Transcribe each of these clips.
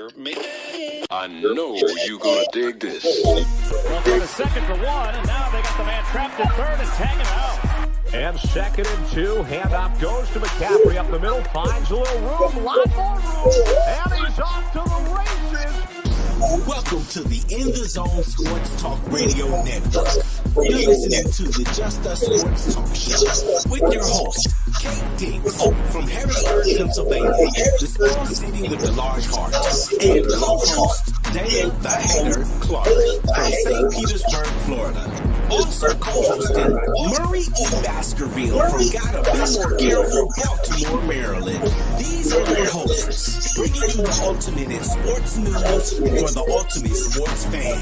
I know you're gonna dig this. Well, for the second for one, and now they got the man trapped at third and tag him out. And 2nd and 2, handoff goes to McCaffrey up the middle, finds a little room, lot more room, and he's off to the races. Welcome to the In the Zone Sports Talk Radio Network. You're listening to the Just Us Sports Talk Show with your host, Kate Diggs from Harrisburg, Pennsylvania, the small city with the large heart, and co-host Dan the Hater Clark from St. Petersburg, Florida. Also co-hosting Murray E. Baskerville from Gotta Be More Careful, Baltimore, Maryland. These are your hosts, bringing you the ultimate in sports news for the ultimate sports fan.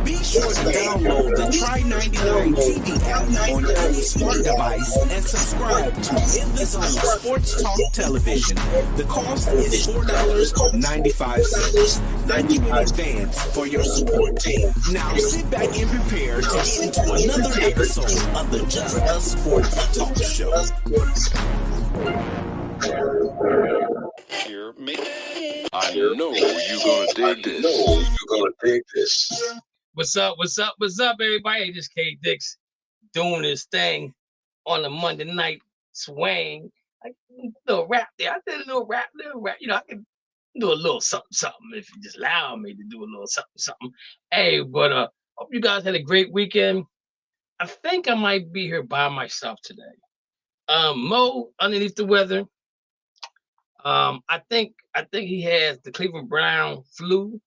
Be sure to download the Try 99 TV app on any smart device and subscribe to In the Zone Sports Talk Television. The cost is $4.95. Thank you in advance for your support. Now sit back and prepare to get into another episode of the Just Us Sports Talk Show. I know you're gonna dig this. What's up, everybody? Hey, this K Dix doing this thing on the Monday night swing. I little rap there. I did a little rap. You know, I can do a little something if you just allow me to do a little something. Hey, but hope you guys had a great weekend. I think I might be here by myself today. Mo underneath the weather. I think he has the Cleveland Brown flu.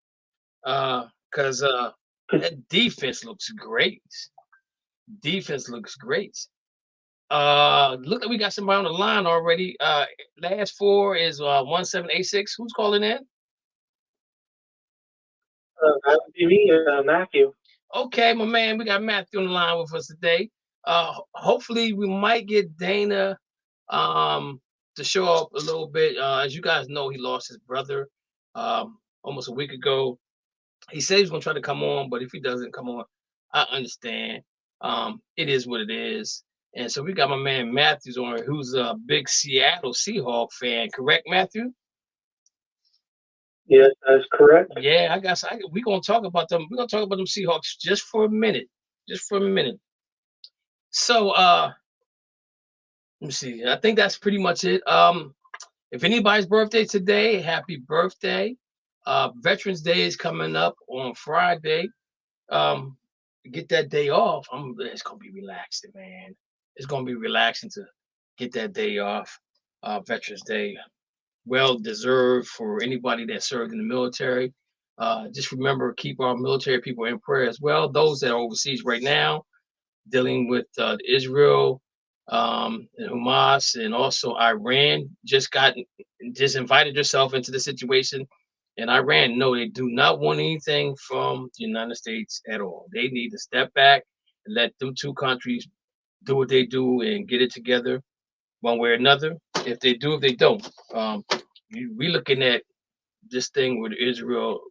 Because that defense looks great. Look like we got somebody on the line already. Last four is 1786. Who's calling in? That would be me, Matthew. Okay, my man, we got Matthew on the line with us today. Hopefully we might get Dana to show up a little bit. As you guys know, he lost his brother almost a week ago. He said he's gonna try to come on, but if he doesn't come on, I understand. It is what it is. And so we got my man Matthews on, who's a big Seattle Seahawks fan. Correct, Matthew? Yes, that's correct. Yeah, we're gonna talk about them. We're gonna talk about them Seahawks just for a minute. So let me see. I think that's pretty much it. If anybody's birthday today, happy birthday. Veterans Day is coming up on Friday. Get that day off. It's gonna be relaxing, man. It's gonna be relaxing to get that day off. Veterans Day, well deserved for anybody that served in the military. Just remember, keep our military people in prayer as well. Those that are overseas right now, dealing with Israel, and Hamas, and also Iran, just invited yourself into the situation. And Iran, no, they do not want anything from the United States at all. They need to step back and let them two countries do what they do and get it together one way or another. If they do, if they don't. We looking at this thing with Israel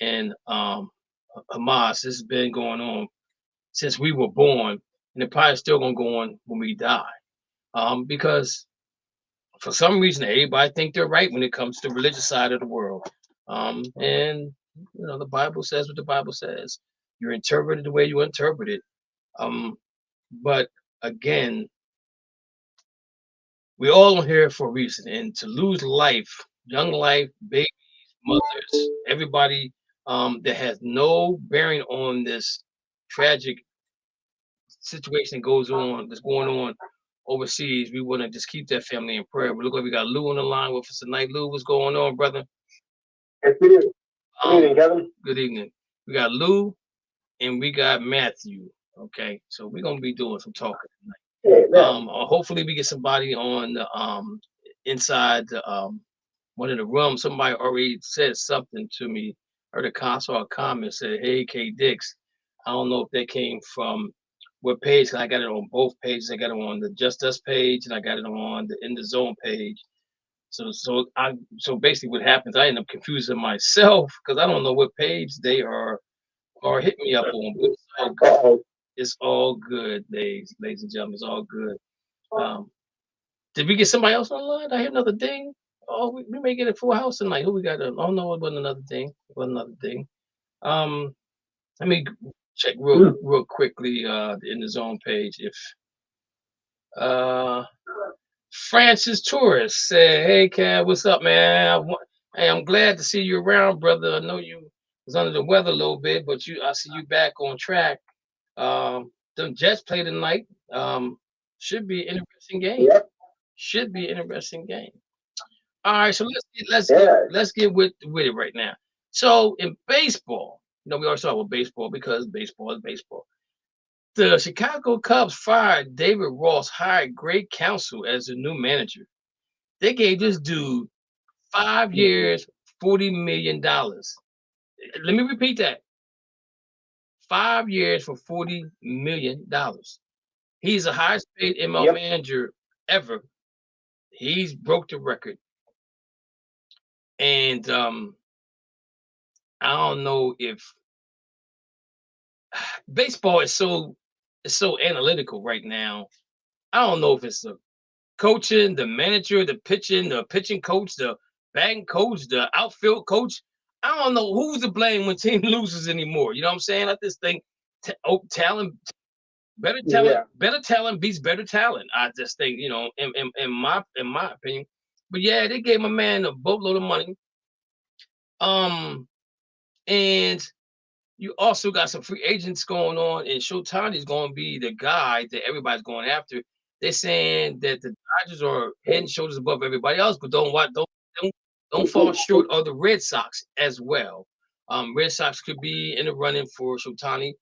and Hamas. This has been going on since we were born, and it probably still gonna go on when we die. Because for some reason, everybody think they're right when it comes to the religious side of the world. And you know, the Bible says what the Bible says. You're interpreted the way you interpret it. But again, we all are here for a reason. And to lose life, young life, babies, mothers, everybody that has no bearing on this tragic situation that's going on overseas, we want to just keep that family in prayer. But look like we got Lou on the line with us tonight. Lou, what's going on, brother? Yes, it is. Good evening, Kevin. Good evening. We got Lou and we got Matthew. Okay, so we're gonna be doing some talking tonight. Hopefully we get somebody on the inside the one of the rooms. Somebody already said something to me. Heard a comment said, "Hey, K Dix." I don't know if that came from what page. I got it on both pages. I got it on the Just Us page, and I got it on the In the Zone page. So basically, what happens? I end up confusing myself because I don't know what page they are hitting me up on. But it's all good. It's all good, ladies and gentlemen. It's all good. Did we get somebody else on the line? I hear another ding. we may get a full house tonight. Who we got? Oh no, it wasn't another thing. It wasn't another thing. Let me check real quickly in the zone page if Francis Torres said, "Hey, Cat, what's up, man? Hey, I'm glad to see you around, brother. I know you was under the weather a little bit, but I see you back on track. The Jets play tonight. Should be an interesting game. Yep. Should be an interesting game. All right, so let's get with it right now. So in baseball, we always talk about baseball because baseball is baseball. The Chicago Cubs fired David Ross, hired Greg Counsell as the new manager. They gave this dude 5 years, $40 million. Let me repeat that. 5 years for $40 million. He's the highest paid ML manager ever. He's broke the record. And I don't know if baseball is so analytical right now. I don't know if it's the coaching, the manager, the pitching coach, the batting coach, the outfield coach. I don't know who's to blame when team loses anymore. You know what I'm saying? I just think talent, better talent beats better talent. I just think, in my opinion. But yeah, they gave my man a boatload of money. And you also got some free agents going on, and Shotani is going to be the guy that everybody's going after. They're saying that the Dodgers are head and shoulders above everybody else, but don't fall short of the Red Sox as well. Red Sox could be in the running for Shotani.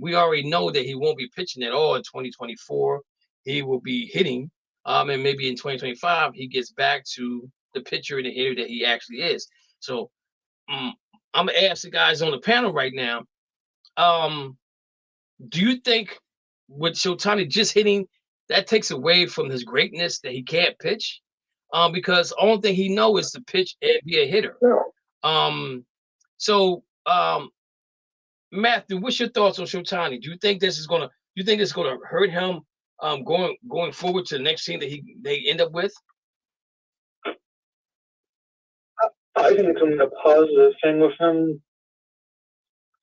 We already know that he won't be pitching at all in 2024. He will be hitting, and maybe in 2025 he gets back to the pitcher and the hitter that he actually is. So I'm gonna ask the guys on the panel right now. Do you think with Shotani just hitting, that takes away from his greatness that he can't pitch? Because the only thing he knows is to pitch and be a hitter. So Matthew, what's your thoughts on Shotani? Do you think this is gonna hurt him going forward to the next team that they end up with? I think it's a positive thing with him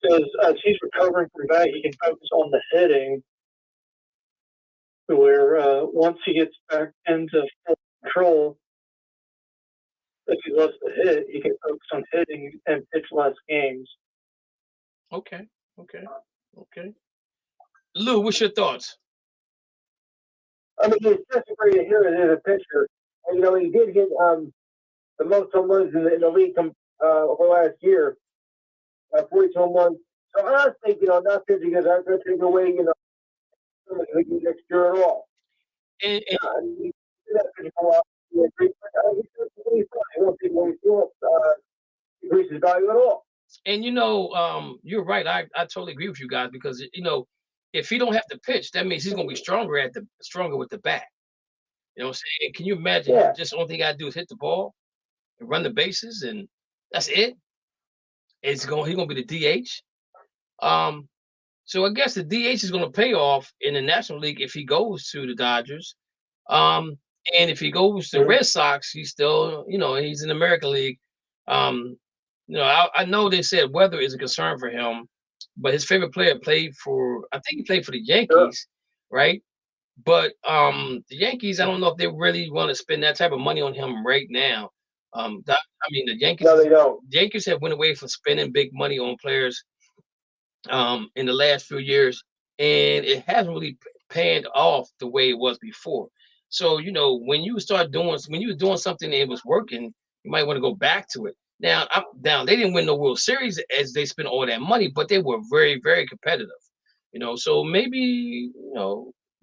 because as he's recovering from that, he can focus on the hitting. Where once he gets back into full control, if he loves to hit, he can focus on hitting and pitch less games. Okay. Lou, what's your thoughts? I mean, he's such a great hitter as a pitcher. And, he did get the most home runs in the league over last year, 42 home runs. So I don't think, not pitching is not going to take away, next year at all. And increase his value at all. And you're right. I totally agree with you guys because if he don't have to pitch, that means he's gonna be stronger with the bat. You know what I'm saying? Can you imagine? Yeah. Just only thing he gotta do is hit the ball and run the bases, and that's it. He's gonna be the DH. So I guess the DH is gonna pay off in the National League if he goes to the Dodgers. And if he goes to the Red Sox, he's still, he's in the American League. I know they said weather is a concern for him, but his favorite player played for the Yankees, right? But the Yankees, I don't know if they really want to spend that type of money on him right now. The Yankees. No, they don't. The Yankees have went away from spending big money on players in the last few years, and it hasn't really panned off the way it was before. So when you were doing something and it was working, you might want to go back to it. Now they didn't win the World Series as they spent all that money, but they were very, very competitive. So maybe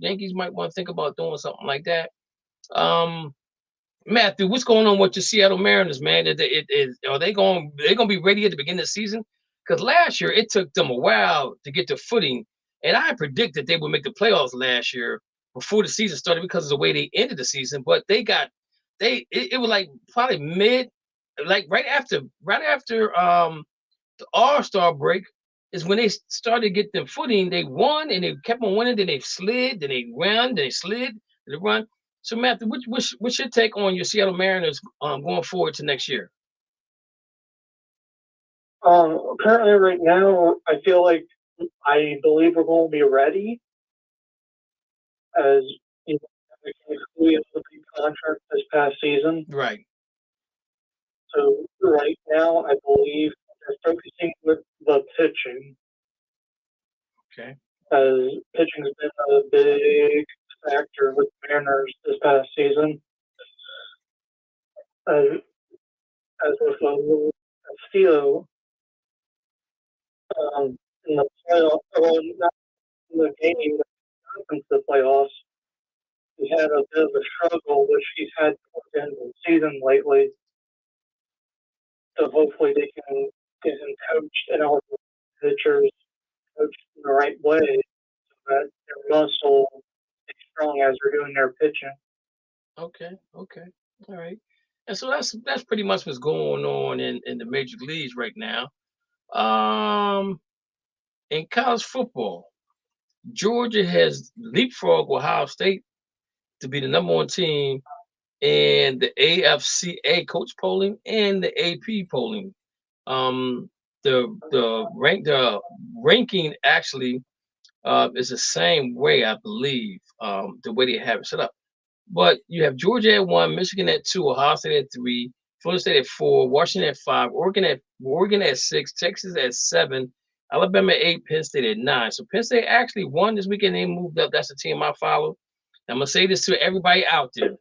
Yankees might want to think about doing something like that. Matthew, what's going on with the Seattle Mariners, man? Are they going to be ready at the beginning of the season? Because last year it took them a while to get their footing, and I predicted they would make the playoffs last year before the season started because of the way they ended the season. But it was like probably mid. Like right after the All-Star break is when they started to get them footing. They won and they kept on winning. Then they slid. Then they ran. Then they slid. Then they run. So Matthew, what's your take on your Seattle Mariners going forward to next year? Currently, right now, I believe we're going to be ready, as we have the big contract this past season. Right. So right now, I believe they're focusing with the pitching. Okay. As pitching has been a big factor with the Mariners this past season. As with Castillo, in the playoffs, not in the game, but in the playoffs, he had a bit of a struggle, which he's had towards the end of the season lately. So hopefully they can get him coached and all the pitchers coached in the right way so that their muscle is strong as they're doing their pitching. Okay. All right. And so that's pretty much what's going on in the major leagues right now. In college football, Georgia has leapfrogged Ohio State to be the number one team in the AFCA coach polling and the AP polling. The ranking actually is the same way, I believe, the way they have it set up. But you have Georgia at 1, Michigan at 2, Ohio State at 3, Florida State at 4, Washington at 5, Oregon at 6, Texas at 7, Alabama at 8, Penn State at 9. So Penn State actually won this weekend. They moved up. That's the team I follow. I'm gonna say this to everybody out there.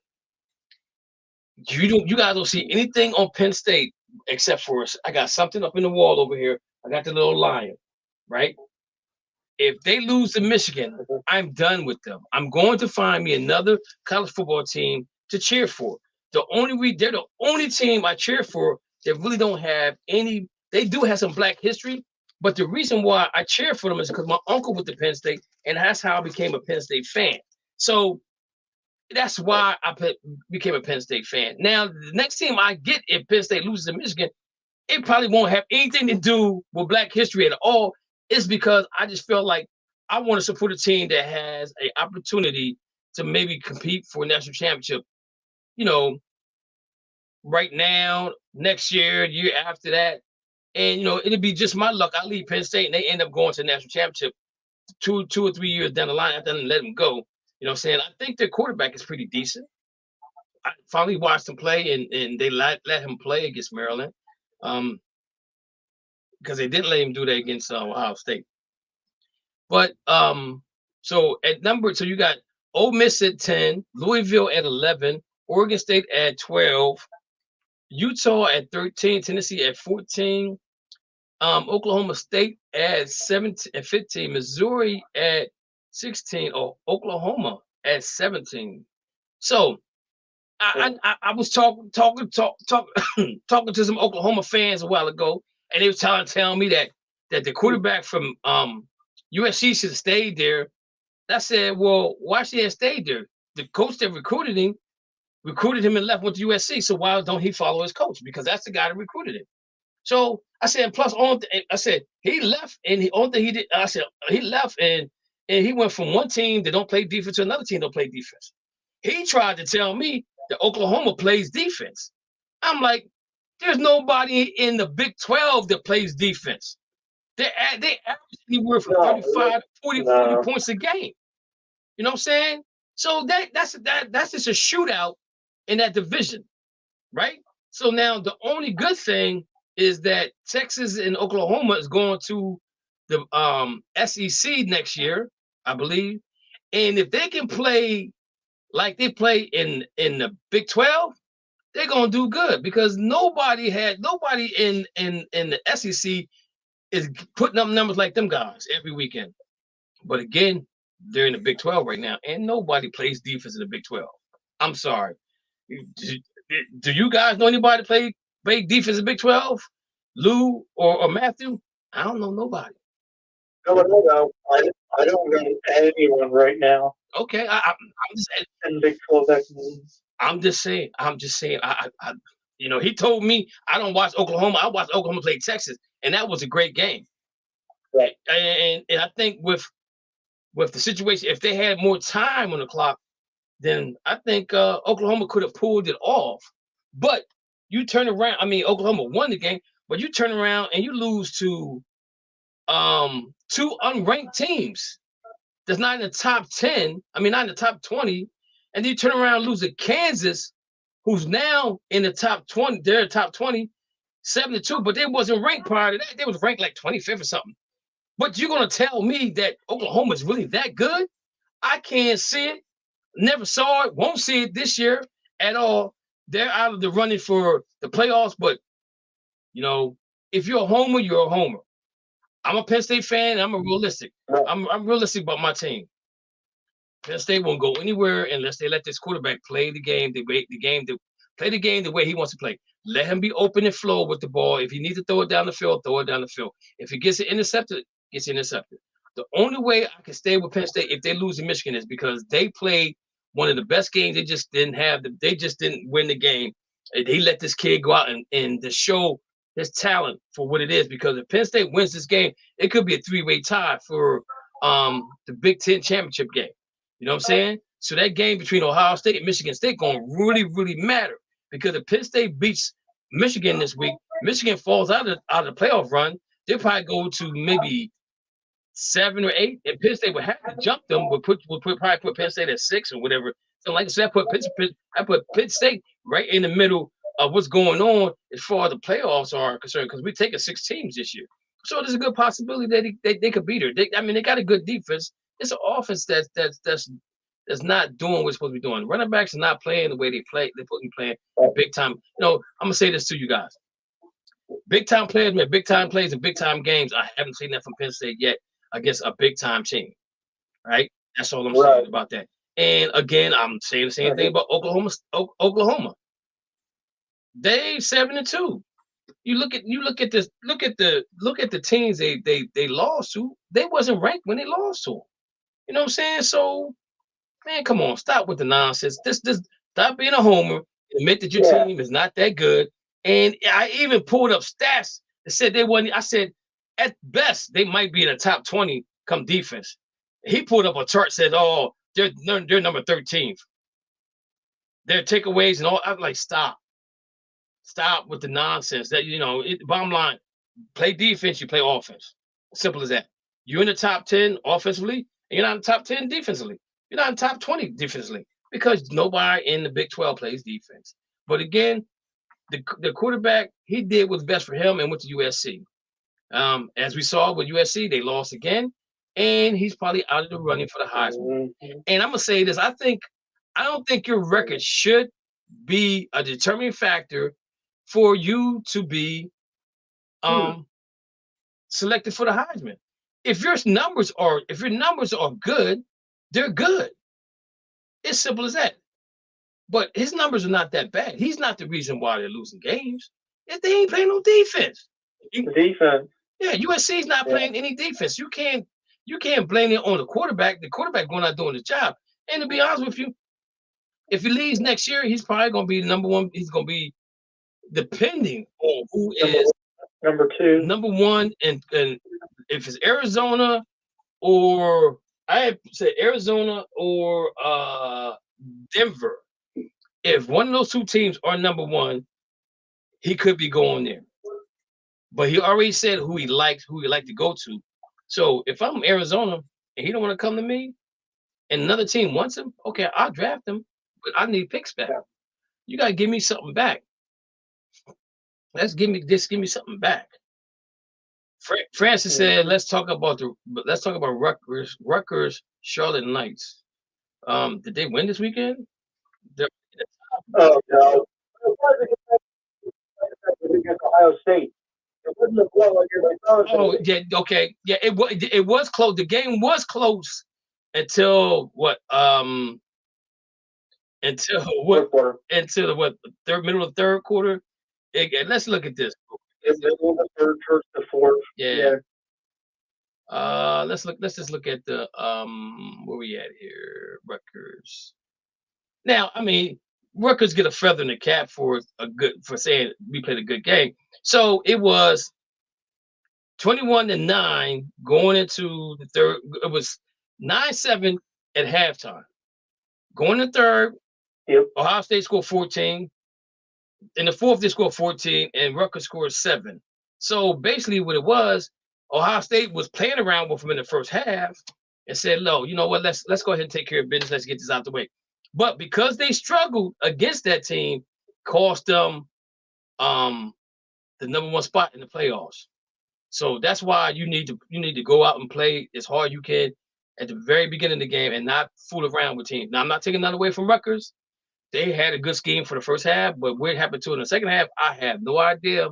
You guys don't see anything on Penn State except for I got something up in the wall over here. I got the little lion, right? If they lose to Michigan, I'm done with them. I'm going to find me another college football team to cheer for. They're the only team I cheer for that really don't have any. They do have some Black history, but the reason why I cheer for them is because my uncle went to Penn State, and that's how I became a Penn State fan. So that's why I became a Penn State fan. Now, the next team I get if Penn State loses to Michigan, it probably won't have anything to do with Black history at all. It's because I just feel like I want to support a team that has an opportunity to maybe compete for a national championship, right now, next year, the year after that. And, it'd be just my luck. I leave Penn State and they end up going to the national championship two or 3 years down the line after I let them go. You know what I'm saying? I think their quarterback is pretty decent. I finally watched him play, and they let him play against Maryland. Because they didn't let him do that against Ohio State. But so you got Ole Miss at 10, Louisville at 11, Oregon State at 12, Utah at 13, Tennessee at 14, Oklahoma State at 17 and 15, Missouri at 16, or Oklahoma at 17. So I was talking to some Oklahoma fans a while ago, and they were telling me that the quarterback from USC should have stayed there. I said, well, why should he have stayed there? The coach that recruited him and left, went to USC. So why don't he follow his coach? Because that's the guy that recruited him. So I said, plus he left, and the only thing he did, I said he left and he went from one team that don't play defense to another team that don't play defense. He tried to tell me that Oklahoma plays defense. I'm like, there's nobody in the Big 12 that plays defense. They average anywhere from 35 to 40 points a game. You know what I'm saying? So that's just a shootout in that division, right? So now the only good thing is that Texas and Oklahoma is going to the SEC next year, I believe. And if they can play like they play in the Big 12, they're gonna do good, because nobody in the SEC is putting up numbers like them guys every weekend. But again, they're in the Big 12 right now, and nobody plays defense in the Big 12. I'm sorry. Do you guys know anybody play defense in the Big 12? Lou or Matthew? I don't know nobody. No, I don't know anyone right now. Okay, I'm just in Big 12. I'm just saying. I he told me I don't watch Oklahoma. I watched Oklahoma play Texas, and that was a great game. Right. And I think with the situation, if they had more time on the clock, then I think Oklahoma could have pulled it off. But you turn around. I mean, Oklahoma won the game, but you turn around and you lose to two unranked teams that's not in the top 10. I mean, not in the top 20. And then you turn around and lose to Kansas, who's now in the top 20. They're top 20, 7-2, but they wasn't ranked prior to that. They was ranked like 25th or something. But you're going to tell me that Oklahoma is really that good? I can't see it. Never saw it. Won't see it this year at all. They're out of the running for the playoffs. But, you know, if you're a homer, you're a homer. I'm a Penn State fan. I'm a realistic. I'm realistic about my team. Penn State won't go anywhere unless they let this quarterback play the game the way he wants to play. Let him be open and flow with the ball. If he needs to throw it down the field, throw it down the field. If he gets it intercepted, gets intercepted. The only way I can stay with Penn State if they lose to Michigan is because they played one of the best games. They just didn't win the game. They let this kid go out and to show his talent for what it is. Because if Penn State wins this game, it could be a three-way tie for the Big Ten championship game. You know what I'm saying? So that game between Ohio State and Michigan State going to really, really matter. Because if Penn State beats Michigan this week, Michigan falls out of the playoff run, they'll probably go to maybe 7 or 8, and Penn State would have to jump them. Would probably put Penn State at 6 or whatever. So like I said, I put Penn State right in the middle of what's going on as far as the playoffs are concerned, because we're taking 6 teams this year. So there's a good possibility that they could beat her. They got a good defense. It's an offense that's not doing what it's supposed to be doing. Running backs are not playing the way they play. They're supposed to be playing big time. You know, I'm gonna say this to you guys. Big time players make big time plays in big time games. I haven't seen that from Penn State yet against a big time team. Right? That's all I'm saying about that. And again, I'm saying the same thing about Oklahoma. They 7-2. You look at the teams they lost to. They wasn't ranked when they lost to them. You know what I'm saying? So, man, come on, stop with the nonsense. This stop being a homer. Admit that your team is not that good. And I even pulled up stats that said they wasn't. I said at best they might be in the top 20 come defense. He pulled up a chart said, oh, they're number 13th. Their takeaways and all. I'm like, stop with the nonsense. That bottom line, play defense, you play offense. Simple as that. You're in the top 10 offensively, and you're not in the top 10 defensively. You're not in the top 20 defensively because nobody in the Big 12 plays defense. But again, the quarterback, he did what's best for him and went to USC. As we saw with USC, they lost again, and he's probably out of the running for the Heisman. And I'm gonna say this: I don't think your record should be a determining factor for you to be selected for the Heisman. If your numbers are good, they're good. It's simple as that. But his numbers are not that bad. He's not the reason why they're losing games. If they ain't playing no defense. Defense. Yeah, USC's not playing any defense. You can't blame it on the quarterback. The quarterback going out doing his job. And to be honest with you, if he leaves next year, he's probably going to be the number one. He's going to be depending on who is number 2, number 1, and if it's Arizona or I have said Arizona or Denver. If one of those 2 teams are number 1, he could be going there. But he already said who he liked to go to. So if I'm Arizona and he don't want to come to me, and another team wants him, okay, I'll draft him, but I need picks back. You gotta give me something back. Give me something back. Francis said, let's talk about Rutgers Charlotte Knights. Did they win this weekend? Oh no! Against Ohio State, it wouldn't have blown like everybody thought. Oh yeah, okay, yeah. It was close. The game was close until what? Until the middle of the third quarter. Let's look at this. The third, the fourth. Yeah. Let's just look at the where we at here. Rutgers. Now, I mean, Rutgers get a feather in the cap for saying we played a good game. So it was 21-9 going into the third. It was 9-7 at halftime. Going to third, Yep. Ohio State scored 14. In the fourth, they scored 14, and Rutgers scored 7. So basically, what it was, Ohio State was playing around with them in the first half and said, "No, you know what? Let's go ahead and take care of business. Let's get this out the way." But because they struggled against that team, cost them the #1 spot in the playoffs. So that's why you need to go out and play as hard you can at the very beginning of the game and not fool around with teams. Now, I'm not taking that away from Rutgers. They had a good scheme for the first half, but what happened to it in the second half, I have no idea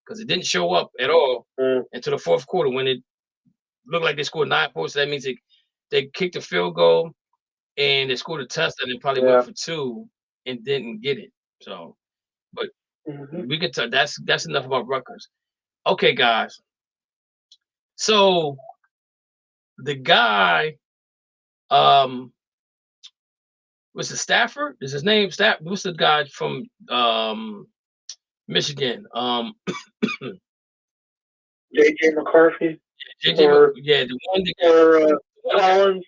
because it didn't show up at all until the fourth quarter when it looked like they scored 9 points. So that means they kicked a field goal and they scored a touchdown and probably went for 2 and didn't get it. So, but we could tell that's enough about Rutgers. Okay, guys. So the guy, what's it, Stafford? Is his name Stafford? What's the guy from Michigan? JJ McCarthy. JJ, yeah, the one that Collins.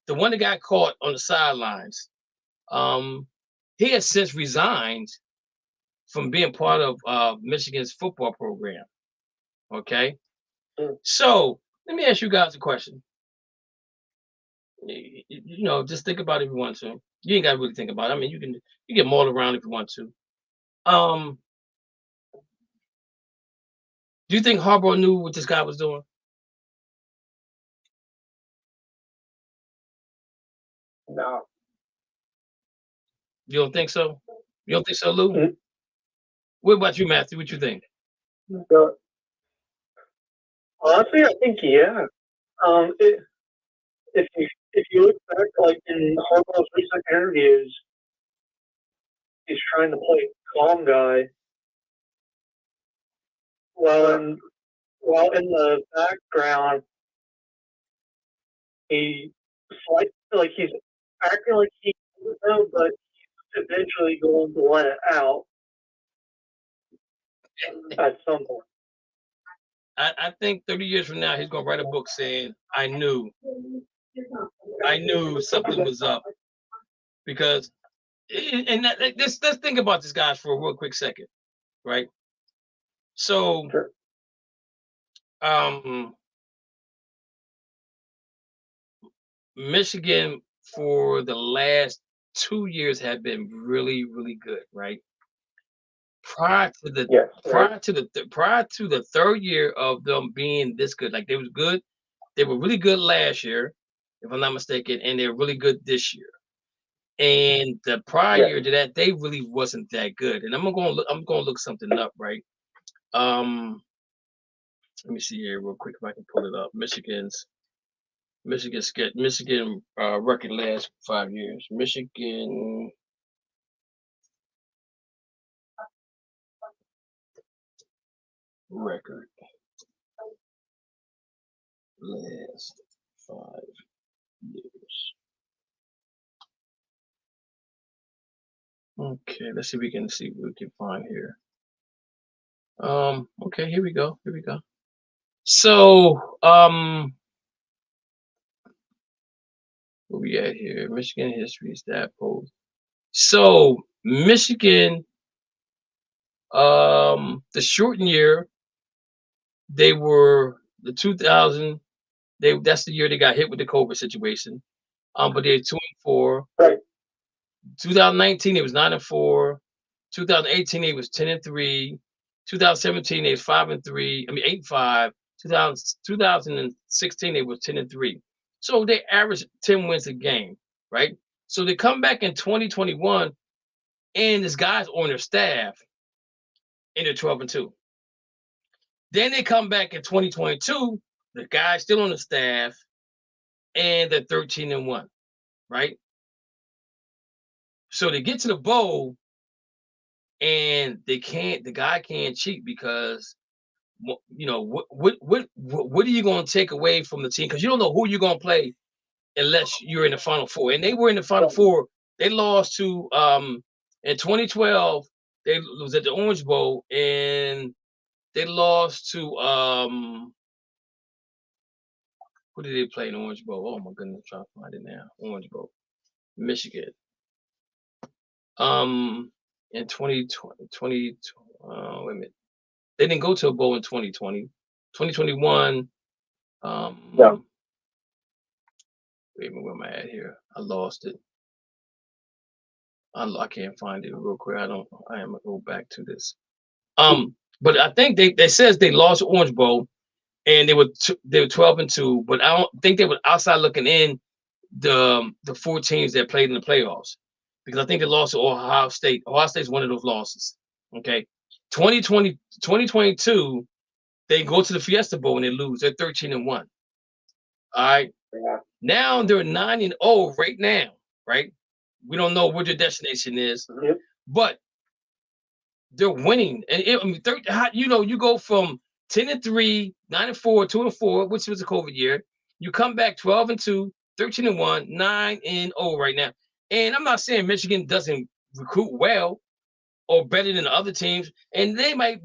The one that got caught on the sidelines. He has since resigned from being part of Michigan's football program. Okay, so let me ask you guys a question. You know, just think about it if you want to. You ain't got to really think about it. I mean, you can maul around if you want to. Do you think Harbaugh knew what this guy was doing? No. You don't think so? You don't think so, Lou? What about you, Matthew? What you think? Honestly, I think yeah. If you look back, like in Harbaugh's recent interviews, he's trying to play calm guy. While in the background, he's acting like he doesn't know, but he's eventually going to let it out at some point. I think 30 years from now, he's going to write a book saying, I knew something was up. Because, and let's think about this, guys, for a real quick second, right? So, Michigan for the last 2 years have been really, really good, right? Prior to the third year of them being this good, like they was good, they were really good last year, if I'm not mistaken, and they're really good this year. And the prior year to that, they really wasn't that good. And I'm gonna look something up, right? Let me see here real quick if I can pull it up. Michigan record last 5 years. Michigan record last 5 years. Okay, let's see if we can see what we can find here. Okay, here we go. So, where we at here? Michigan history stat post. So Michigan, the shortened year, they were the 2000. That's the year they got hit with the COVID situation. But they're 2-4. Right. 2019 it was 9-4. 2018 it was 10-3. 2017 it was 5-3. I mean 8-5. 2016 it was 10-3. So they averaged 10 wins a game, right? So they come back in 2021, and this guy's on their staff, and they're 12-2. Then they come back in 2022, the guy's still on the staff, and they're 13-1, right? So they get to the bowl, and the guy can't cheat because, you know, what are you going to take away from the team? Because you don't know who you're going to play unless you're in the Final Four. And they were in the Final Four. They lost to in 2012. They was at the Orange Bowl, and they lost to who did they play in the Orange Bowl? Oh my goodness, I'm trying to find it now. Orange Bowl, Michigan. In 2020, wait a minute. They didn't go to a bowl in 2020. 2021. Yeah. Wait a minute, where am I at here? I lost it. I can't find it real quick. I am gonna go back to this. But I think they says they lost Orange Bowl, and they were 12-2. But I don't think they were outside looking in the 4 teams that played in the playoffs, because I think they lost to Ohio State. Ohio State's one of those losses. Okay, 2022, they go to the Fiesta Bowl and they lose. They're 13-1. All right. Yeah. Now they're 9-0 right now. Right. We don't know what your destination is, Yep. but they're winning. And you go from 10-3, 9-4, 2-4, which was a COVID year. You come back 12-2, 13-1, 9-0 right now. And I'm not saying Michigan doesn't recruit well or better than the other teams. And I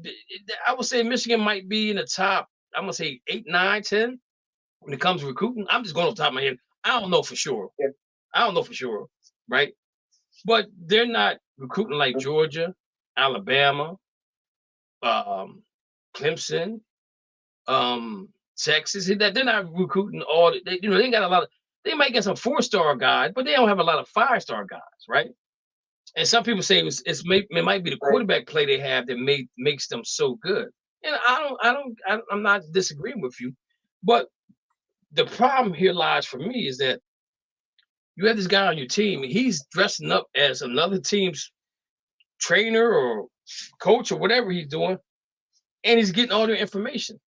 would say Michigan might be in the top, I'm going to say 8, 9, 10 when it comes to recruiting. I'm just going off the top of my head. I don't know for sure. Yeah. I don't know for sure, right? But they're not recruiting like Georgia, Alabama, Clemson, Texas. They're not recruiting all. They got a lot of. They might get some 4-star guys, but they don't have a lot of 5-star guys, right? And some people say it might be the quarterback play they have that makes them so good. And I'm not disagreeing with you, but the problem here lies for me is that you have this guy on your team. He's dressing up as another team's trainer or coach or whatever he's doing, and he's getting all their information.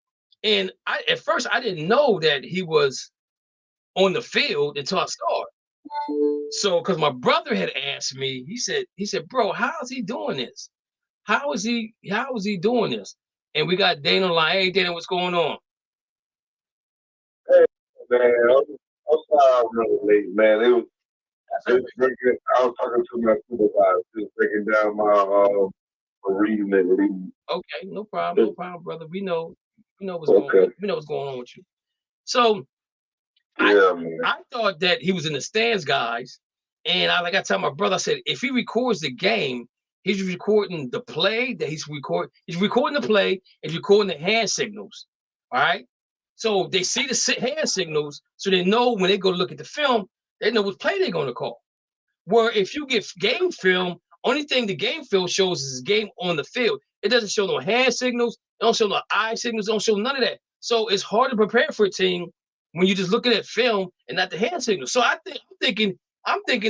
And at first I didn't know that he was on the field until I saw it. So, because my brother had asked me, he said, bro, how is he doing this? How is he doing this? And we got Dana on line. Hey, Dana, what's going on? Hey, man, I'm sorry I'm really late, man. I was talking to my supervisor, just breaking down my bereavement leave. Okay, no problem, brother. We know what's going on. We know what's going on with you. So I thought that he was in the stands, guys. And I tell my brother, I said, if he records the game, he's recording the play that he's recording. He's recording the play and recording the hand signals. All right. So they see the hand signals, so they know when they go look at the film, they know what play they're going to call. Where if you get game film, only thing the game film shows is game on the field. It doesn't show no hand signals. It don't show no eye signals. It don't show none of that. So it's hard to prepare for a team when you just looking at film and not the hand signals. So I'm thinking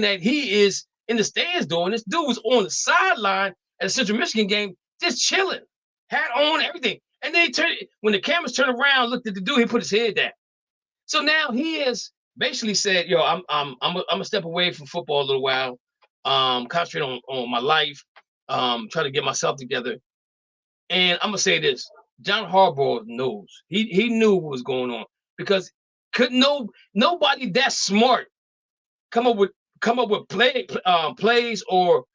that he is in the stands doing this. Dude was on the sideline at a Central Michigan game, just chilling, hat on, everything. And then when the cameras turned around, looked at the dude, he put his head down. So now he has basically said, "Yo, I'm gonna step away from football a little while, concentrate on my life, try to get myself together." And I'm gonna say this: John Harbaugh knows. He knew what was going on, because nobody that smart come up with plays or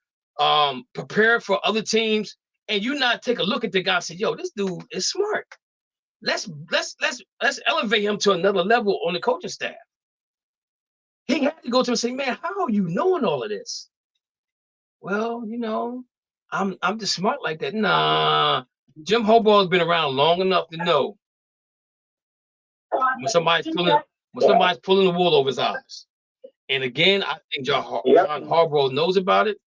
prepare for other teams, and you not take a look at the guy and say, "Yo, this dude is smart. Let's elevate him to another level on the coaching staff." He had to go to him and say, "Man, how are you knowing all of this?" Well, I'm just smart like that. Nah, Jim Harbaugh has been around long enough to know when somebody's pulling the wool over his eyes. And again, I think John Harbaugh knows about it.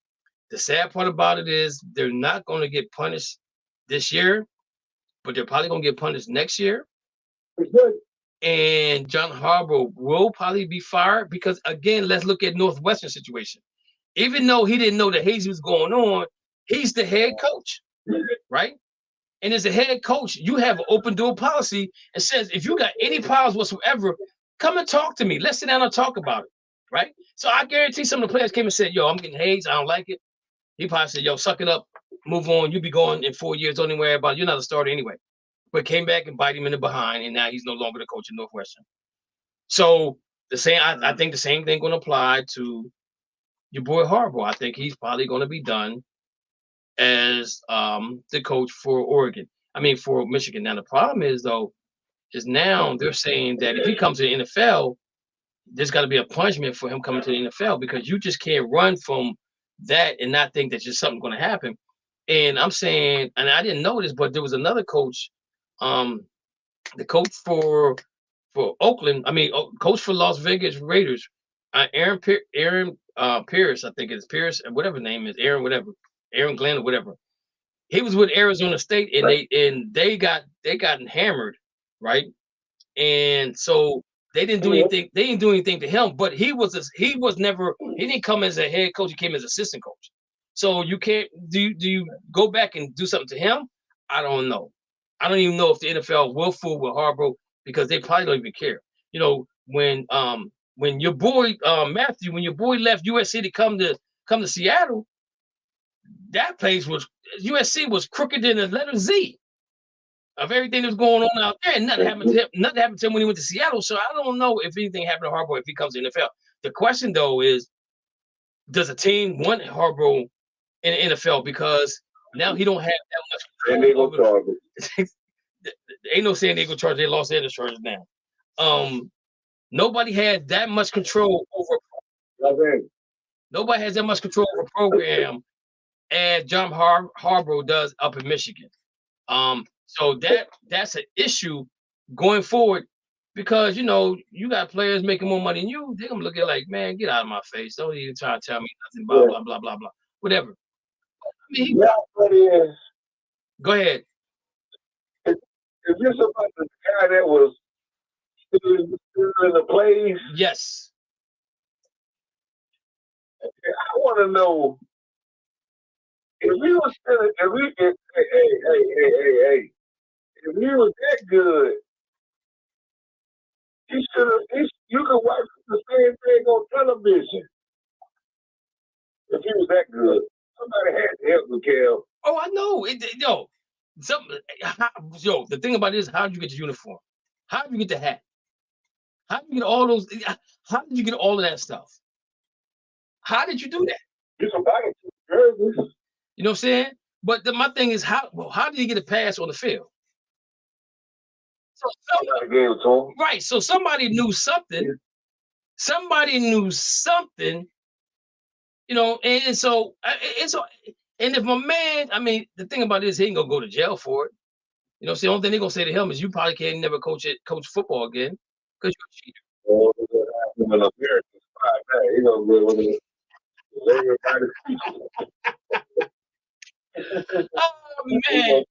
The sad part about it is they're not going to get punished this year, but they're probably going to get punished next year. And John Harbaugh will probably be fired because, again, let's look at Northwestern situation. Even though he didn't know that Hazy was going on, he's the head coach, right? And as a head coach, you have an open door policy and says, if you got any problems whatsoever, come and talk to me. Let's sit down and talk about it, right? So I guarantee some of the players came and said, "Yo, I'm getting hazed. I don't like it." He probably said, "Yo, suck it up. Move on. You'll be going in 4 years. Don't even worry about it. You're not a starter anyway." But came back and bite him in the behind, and now he's no longer the coach of Northwestern. So I think the same thing going to apply to your boy Harbaugh. I think he's probably going to be done as the coach for Oregon. I mean, for Michigan. Now the problem is now they're saying that if he comes to the NFL, there's got to be a punishment for him coming to the NFL, because you just can't run from that and not think that just something's going to happen. And I'm saying, and I didn't know this, but there was another coach, the coach for Oakland. I mean, coach for Las Vegas Raiders, Aaron Pierce. I think it's Pierce, whatever his name is, Aaron Glenn or whatever. He was with Arizona State, and they got hammered, right? And so they didn't do anything. They didn't do anything to him, but he didn't come as a head coach. He came as assistant coach. So you can't do you go back and do something to him? I don't know. I don't even know if the NFL will fool with Harbaugh because they probably don't even care. You know, when your boy Matthew, when your boy left USC to come to Seattle, that place was USC was crooked in the letter Z of everything that was going on out there, and nothing happened to him. Nothing happened to him when he went to Seattle. So I don't know if anything happened to Harbaugh if he comes to the NFL. The question though is, does a team want Harbaugh in the NFL because now he don't have that much control? San Diego Chargers. Ain't no San Diego Chargers. They Los Angeles Chargers now. Nobody has that much control over. Nobody has that much control over a program as John Harbaugh does up in Michigan. So that's an issue going forward because you know you got players making more money than you. They're gonna look at it like, man, get out of my face. Don't even try to tell me nothing. Blah blah blah blah blah. Whatever. I mean, go ahead. Is this about the guy that was still in the plays? Yes. I want to know if he was still, if he was that good, he should have. You could watch the same thing on television. If he was that good, somebody had to help him, Kel. Oh, I know. The thing about it is, how did you get the uniform? How did you get the hat? How did you get all those? How did you get all of that stuff? How did you do that? You know what I'm saying? But my thing is, how did he get a pass on the field? Right. So somebody knew something. Somebody knew something. You know, and so and if my man, I mean, the thing about it is he ain't gonna go to jail for it. You know, so the only thing they're gonna say to him is you probably can't never coach football again because you're a cheater. Oh man.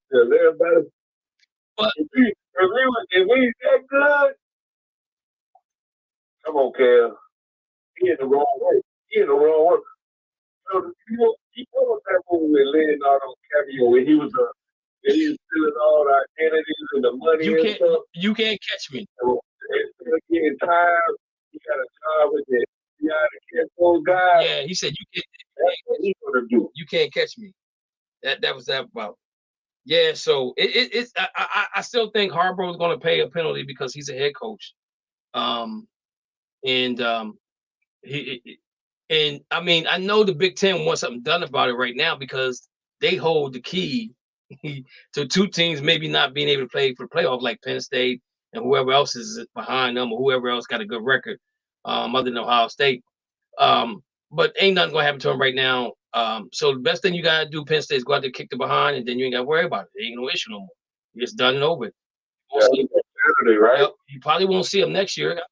But if he's that good, come on, Kel. He in the wrong way. So, you know that movie with Leonardo DiCaprio where he was stealing all the identities and the money and stuff. You can't catch me. Instead of getting tired, he got a job with the FBI to catch those guys. Yeah, he said you can't catch me. That was that about. Yeah, so it's I still think Harbaugh is going to pay a penalty because he's a head coach, and I mean I know the Big Ten wants something done about it right now because they hold the key to two teams maybe not being able to play for the playoff like Penn State and whoever else is behind them or whoever else got a good record other than Ohio State. But ain't nothing gonna happen to them right now. So the best thing you gotta do, Penn State, is go out there, kick the behind, and then you ain't gotta worry about it. There ain't no issue no more. It's done and over. Right? You probably won't see him next year. I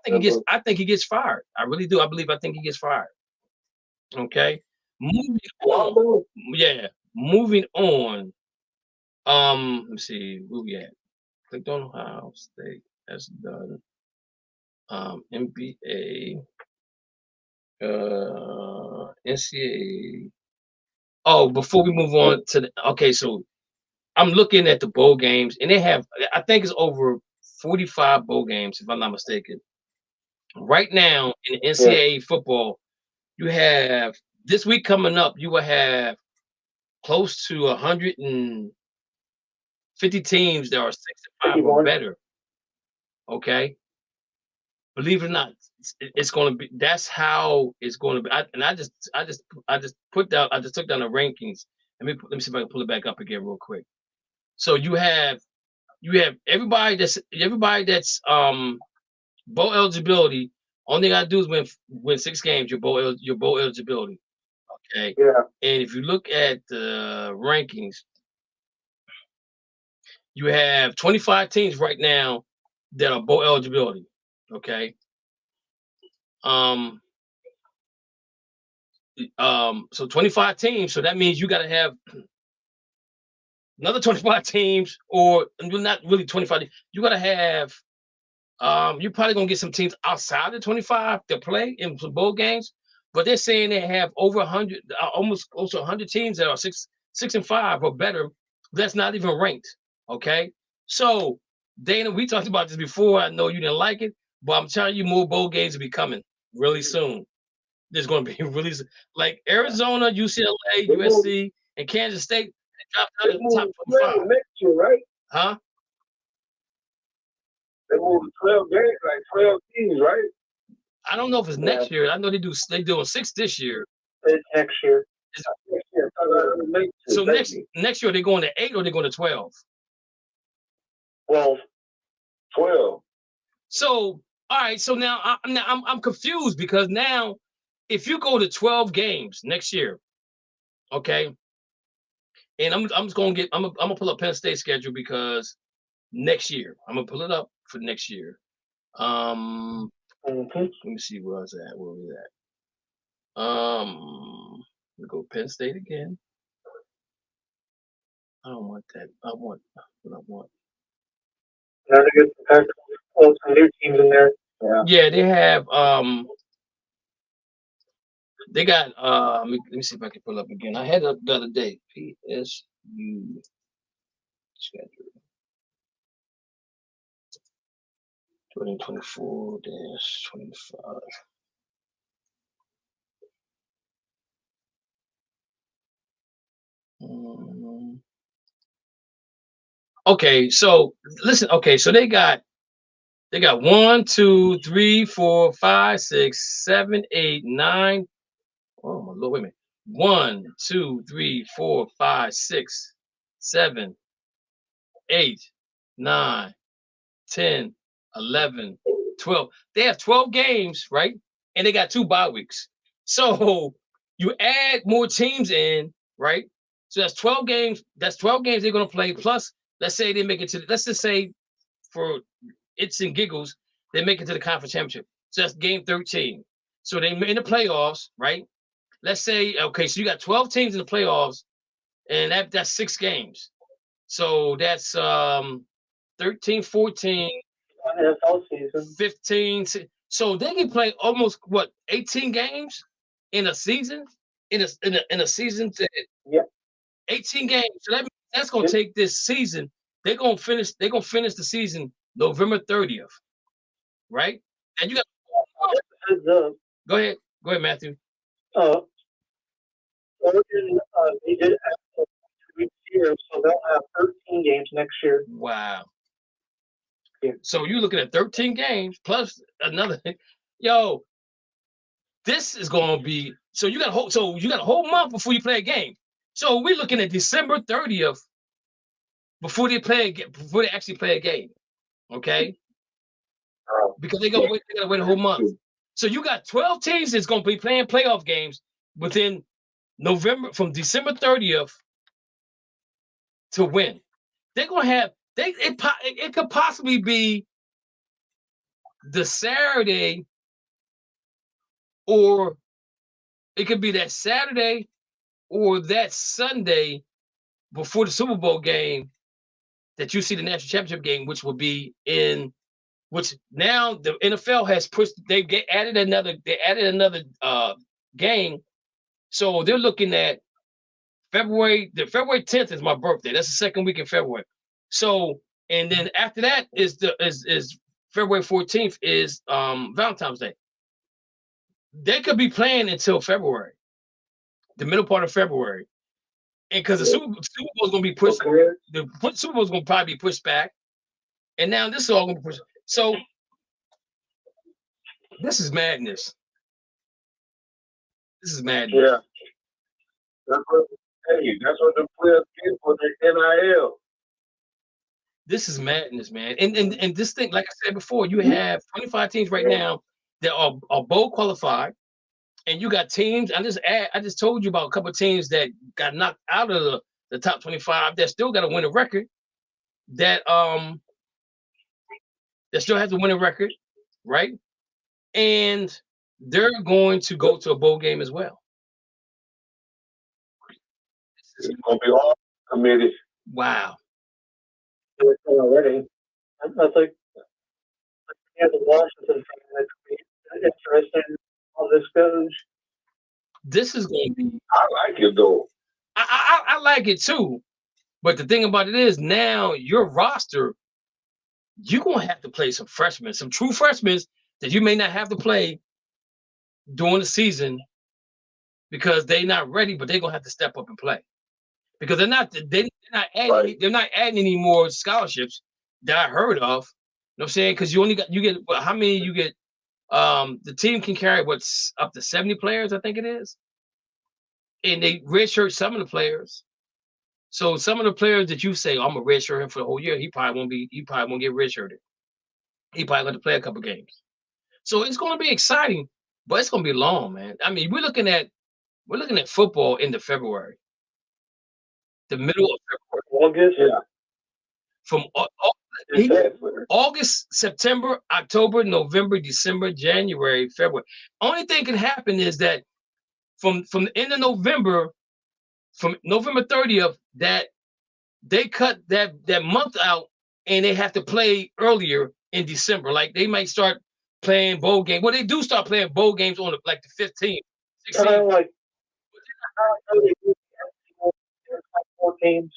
think he gets fired. I really do. I think he gets fired. Okay. Moving on. Yeah. Moving on. Let's see who we at. Clicked on Ohio State. That's done. NBA. NCAA. Oh, before we move on to so I'm looking at the bowl games, and they have, I think it's over 45 bowl games, if I'm not mistaken. Right now in NCAA football, you have this week coming up, you will have close to 150 teams that are 6-5 or better. Okay. Believe it or not, it's going to be. That's how it's going to be. I just took down the rankings. Let me see if I can pull it back up again real quick. So you have everybody that's bowl eligibility. Only thing I do is win 6 games. Your bowl eligibility. Okay. Yeah. And if you look at the rankings, you have 25 teams right now that are bowl eligibility. Okay. So 25 teams. So that means you got to have another 25 teams, or not really 25. You got to have. You're probably gonna get some teams outside the 25 to play in some bowl games, but they're saying they have over 100, almost close to 100 teams that are 6-5 or better. That's not even ranked. Okay, so Dana, we talked about this before. I know you didn't like it, but I'm telling you, more bowl games will be coming really soon. There's going to be really like Arizona, UCLA, USC, and Kansas State dropped out of the top 25. Next year, right? Huh? They moved 12 games, like 12 teams, right? I don't know if it's next year. I know they doing 6 this year. It's next year. So next year they're going to 8 or they're going to 12? 12. So all right. So now I'm confused because now if you go to 12 games next year, okay, and I'm just gonna pull up Penn State schedule because next year I'm gonna pull it up for next year. Let me see where I was at. Where was that? We go Penn State again. I don't want that. I want what I want. Now they get some new teams in there. Yeah, they have they got let me see if I can pull up again. I had it up the other day. PSU schedule 2024-25. Okay, so listen. Okay, so they got 1, 2, 3, 4, 5, 6, 7, 8, 9. Oh my Lord, wait a minute. 1, 2, 3, 4, 5, 6, 7, 8, 9, 10, 11, 12. They have 12 games, right? And they got 2 bye weeks. So you add more teams in, right? So that's 12 games. That's 12 games they're going to play. Plus, let's say they make it to, let's just say for its and giggles, they make it to the conference championship. So that's game 13. So they in the playoffs, right? Let's say, okay, so you got 12 teams in the playoffs, and that's 6 games. So that's 13, 14, NFL season. 15. So they can play almost 18 games in a season? In a season to 18 games. So that's gonna take this season. They're gonna finish the season November 30th, right? And you got go ahead, Matthew. Oregon, they did have 3 years, so they'll have 13 games next year. Wow. Yeah. So you're looking at 13 games plus another. Yo, this is gonna be so you got a whole month before you play a game. So we're looking at December 30th before they actually play a game. Okay. Because they gotta wait a whole month. So you got 12 teams that's gonna be playing playoff games within November, from December 30th to win. They're gonna have it could possibly be the Saturday, or it could be that Saturday or that Sunday before the Super Bowl game that you see the national championship game, which will be which now the NFL has pushed. They added another game, so they're looking at February 10th is my birthday. That's the second week in February. So, and then after that is February 14th is Valentine's Day. They could be playing until February, the middle part of February, and because the Super Bowl is going to be pushed, the Super Bowl is going to probably be pushed back, and now this is all going to be pushed. So this is madness. This is madness. Yeah. That's what the players get for the NIL. This is madness, man. And this thing, like I said before, you have 25 teams right now that are bowl qualified, And you got teams. I just told you about a couple of teams that got knocked out of the top 25 that still got to win a record. That still has to win a record, right? And they're going to go to a bowl game as well. It's gonna be all committed. Wow. Already. I think the Washington fan, it's interesting how this goes. This is going to be. I like it though. I like it too, but the thing about it is now your roster, you're gonna have to play some freshmen, some true freshmen that you may not have to play during the season because they're not ready, but they're gonna have to step up and play because they're not adding any more scholarships that I heard of. You know what I'm saying? Because you get how many you get? The team can carry what's up to 70 players, I think it is. And they redshirt some of the players. So some of the players that you say, I'm gonna redshirt him for the whole year, he probably won't get redshirted. He probably going to play a couple games. So it's gonna be exciting, but it's gonna be long, man. I mean, we're looking at football into February. The middle of February. August, yeah. From August, September, October, November, December, January, February. Only thing can happen is that from the end of November, from November 30th, that they cut that month out and they have to play earlier in December. Like they might start playing bowl games. Well, they do start playing bowl games on the 15th, 16th. Like 4 teams.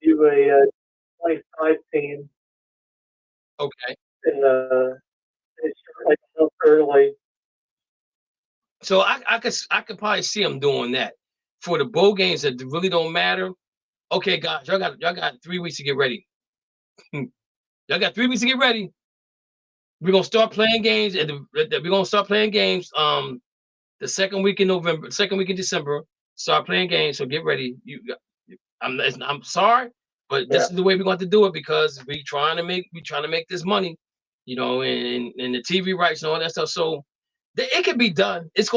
Do a 25 team. Okay. And it's like early. So I could probably see them doing that for the bowl games that really don't matter. Okay, guys, y'all got 3 weeks to get ready. Y'all got 3 weeks to get ready. We're gonna start playing games, and we're gonna start playing games. The second week in November, second week in December, start playing games. So get ready. I'm sorry, but this is the way we're going to do it because we trying to make this money, and the TV rights and all that stuff. So it can be done. It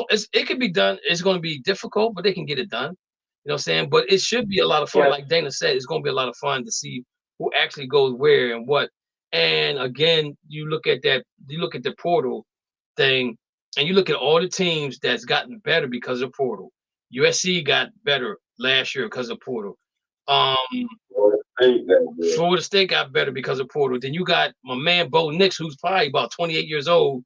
can be done. It's going to be difficult, but they can get it done. You know what I'm saying? But it should be a lot of fun. Like Dana said, it's going to be a lot of fun to see who actually goes where and what. And again, you look at the portal thing, and you look at all the teams that's gotten better because of portal. USC got better last year because of portal. Florida State got better because of portal. Then you got my man Bo Nix, who's probably about 28 years old,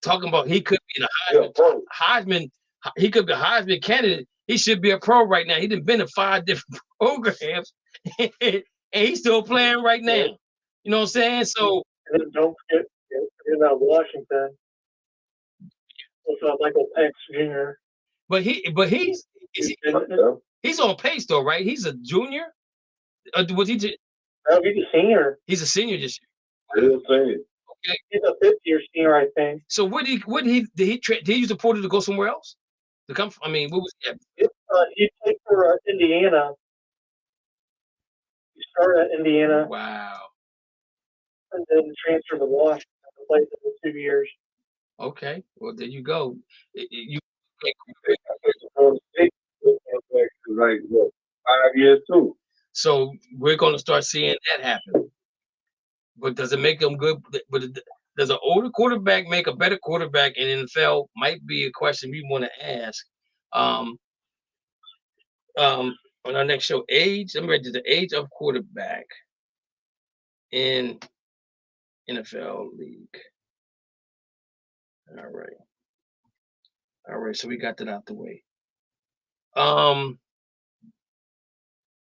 talking about he could be the Heisman. He could be a Heisman candidate. He should be a pro right now. He done been in 5 different programs, and he's still playing right now. You know what I'm saying? So don't forget about Washington. Michael Penix Jr. But he's on pace though, right? He's a junior. Was he? No, he's a senior. He's a senior this year. Okay. He's a 5th-year senior, I think. So did he use the portal to go somewhere else? To come? I mean, what was that? He played for Indiana. He started at Indiana. Wow. And then transferred to Washington. Played for 2 years. Okay. Well, there you go. Like 5 years too. So we're going to start seeing that happen. But does it make them good? But does an older quarterback make a better quarterback in the NFL? Might be a question we want to ask. On our next show, age. I'm ready to the age of quarterback in NFL league. All right. So we got that out the way.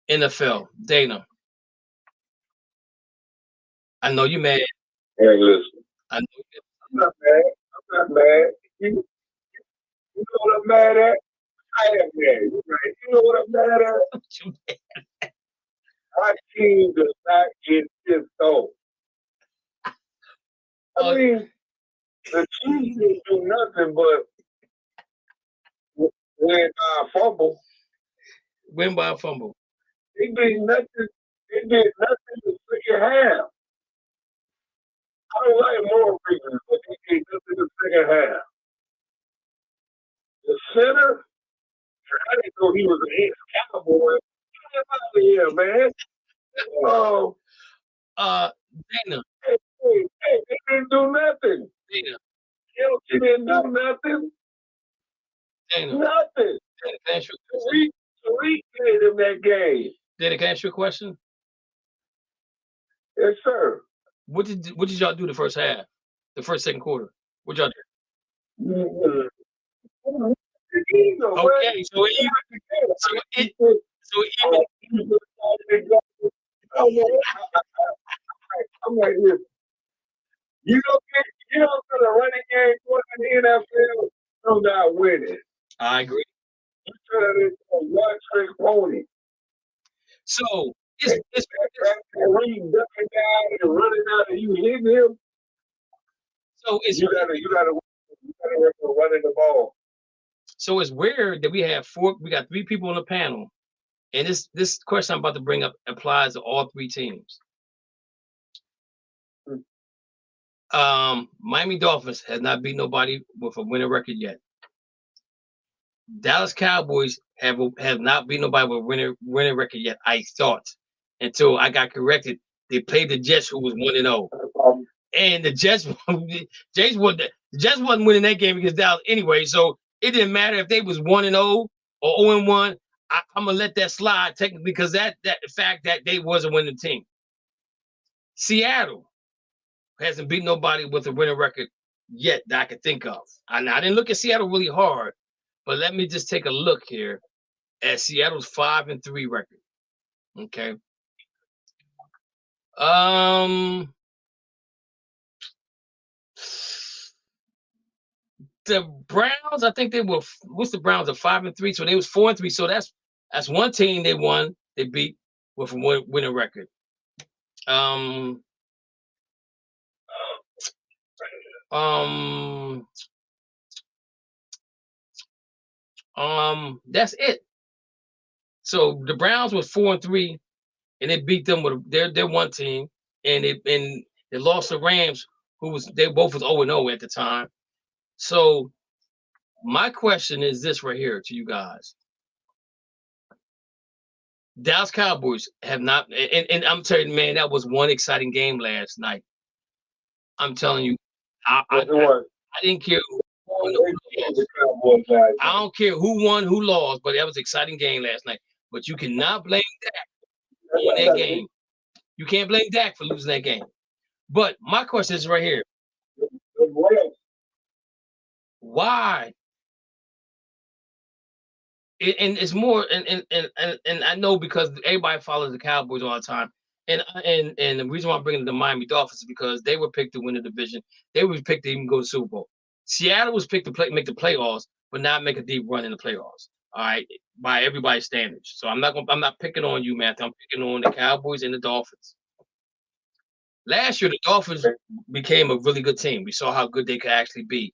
NFL, Dana. I know you mad. Hey, listen. I know I'm not mad. You know what I'm mad at? I am mad. You're right. You know what I'm mad at? Our team does not get this off. I mean, the Chiefs didn't do nothing but win by a fumble. Win by a fumble. They did nothing. They did nothing to second half. I don't like more reasons, but he came up in the second half. The center, I didn't know he was an ex-Cowboy. Get him out of here, man. Dana. Hey, they didn't do nothing. Dana. He didn't do nothing. Dana. Nothing. Dana, can I ask you a question? Tariq played in that game. Dana, can I ask you a question? Yes, sir. What did y'all do the first half? The second quarter? What y'all do? Okay, I'm like this. You don't get a running game for the NFL, no not winning. I agree. It's a one-trick pony. So it's ducking down and running out and you hitting him. So it's you gotta work for running the ball. So it's weird that we got 3 people on the panel, and this question I'm about to bring up applies to all 3 teams. Miami Dolphins has not beat nobody with a winning record yet. Dallas Cowboys have not beat nobody with a winning record yet. I thought, until I got corrected. They played the Jets, who was 1-0, and the Jets wasn't winning that game against Dallas anyway. So it didn't matter if they was 1-0 or 0-1. I'm gonna let that slide technically because that fact that they wasn't winning team. Seattle hasn't beat nobody with a winning record yet that I could think of. I didn't look at Seattle really hard, but let me just take a look here at Seattle's 5-3 record. Okay. The Browns, I think they were. What's the Browns? Are 5-3, so they was 4-3. So that's one team they won. They beat with a winning record. That's it. So the Browns was 4-3, and they beat them with their one team, and they lost the Rams, they both was 0-0 at the time. So my question is this right here to you guys. Dallas Cowboys have not, and I'm telling you, man, that was one exciting game last night. I'm telling you, I didn't care who won or who lost. I don't care who won, who lost, but that was an exciting game last night. But you cannot blame Dak on that game. You can't blame Dak for losing that game. But my question is right here. Why? And it's more, and I know because everybody follows the Cowboys all the time, and the reason why I'm bringing the Miami Dolphins is because they were picked to win the division. They were picked to even go to the Super Bowl. Seattle was picked to make the playoffs, but not make a deep run in the playoffs. All right, by everybody's standards. So I'm not picking on you, Matthew. I'm picking on the Cowboys and the Dolphins. Last year, the Dolphins became a really good team. We saw how good they could actually be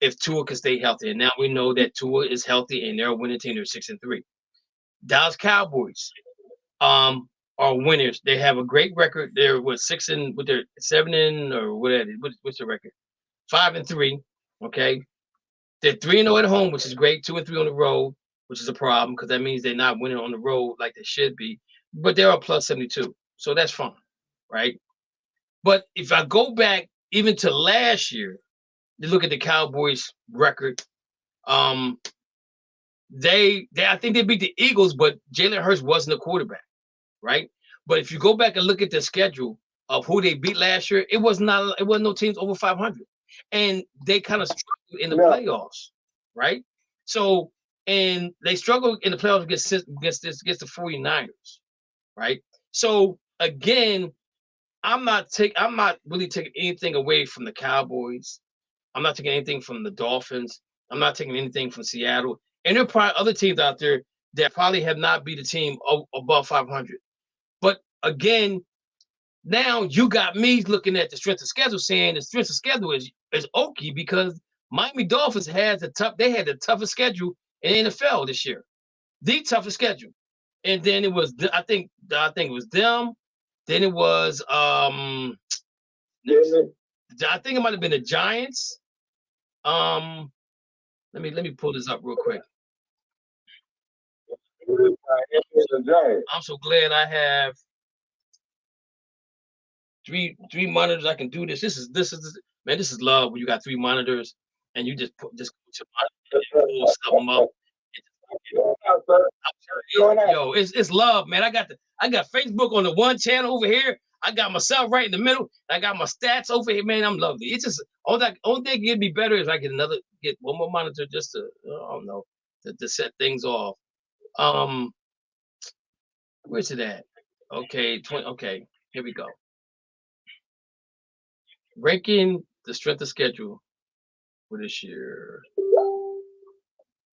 if Tua could stay healthy. And now we know that Tua is healthy and they're a winning team. They're 6-3. Dallas Cowboys are winners. They have a great record. They're what's their 7 or whatever. What's the record? 5-3. Okay. They're 3-0 at home, which is great. 2-3 on the road, which is a problem because that means they're not winning on the road like they should be. But they're a plus 72. So that's fine. Right. But if I go back even to last year, you look at the Cowboys record. I think they beat the Eagles, but Jalen Hurts wasn't a quarterback, right? But if you go back and look at the schedule of who they beat last year, it wasn't no teams over 500, and they kind of struggled in the playoffs, right? So and they struggled in the playoffs against the 49ers, right? So again, I'm not really taking anything away from the Cowboys. I'm not taking anything from the Dolphins. I'm not taking anything from Seattle. And there are probably other teams out there that probably have not beat a team above 500. But again, now you got me looking at the strength of schedule saying the strength of schedule is okay because Miami Dolphins had the toughest schedule in the NFL this year. The toughest schedule. And then it was I think it was them. Then it was I think it might have been the Giants. Let me pull this up real quick. I'm so glad I have three monitors. I can do this. This is man. This is love when you got 3 monitors and you just pull stuff them up. Yo, it's love, man. I got Facebook on the one channel over here. I got myself right in the middle. I got my stats over here, man. I'm lovely. It's just only thing get me better is I get one more monitor just to I don't know to set things off. Where's it at? Okay, okay, here we go. Ranking the strength of schedule for this year.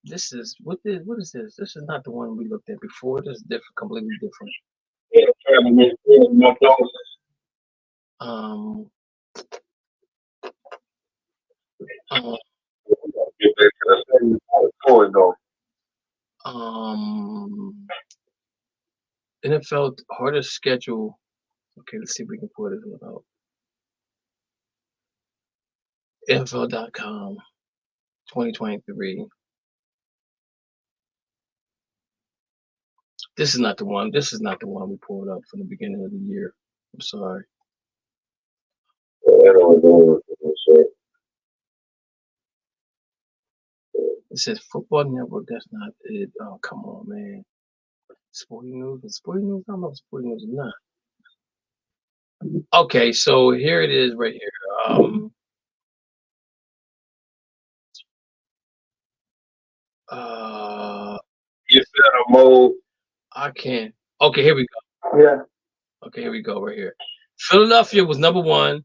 This is what is this? This is not the one we looked at before. This is different, completely different. NFL hardest schedule. Okay, let's see if we can pull this one out. NFL.com 2023. This is not the one. This is not the one we pulled up from the beginning of the year. I'm sorry. It says Football Network. That's not it. Oh, come on, man. Sporting News. Sporting News. I don't know if Sporting News or not. Okay, so here it is right here. You said a mode. I can't. Okay, here we go. Yeah. Okay, here we go right here. Philadelphia was number 1.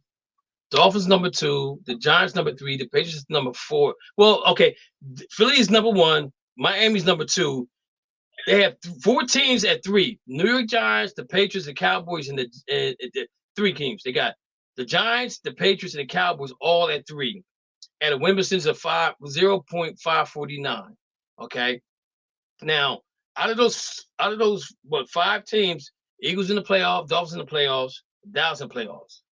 Dolphins number 2. The Giants number 3. The Patriots number 4. Well, okay. Philly is number 1. Miami's number 2. They have 4 teams at 3. New York Giants, the Patriots, the Cowboys, and the 3 teams. They got the Giants, the Patriots, and the Cowboys all at 3. At a win percentage of 0.549. Okay. Now, out of those 5 teams, Eagles in the playoffs, Dolphins in the playoffs, Dallas in the playoffs.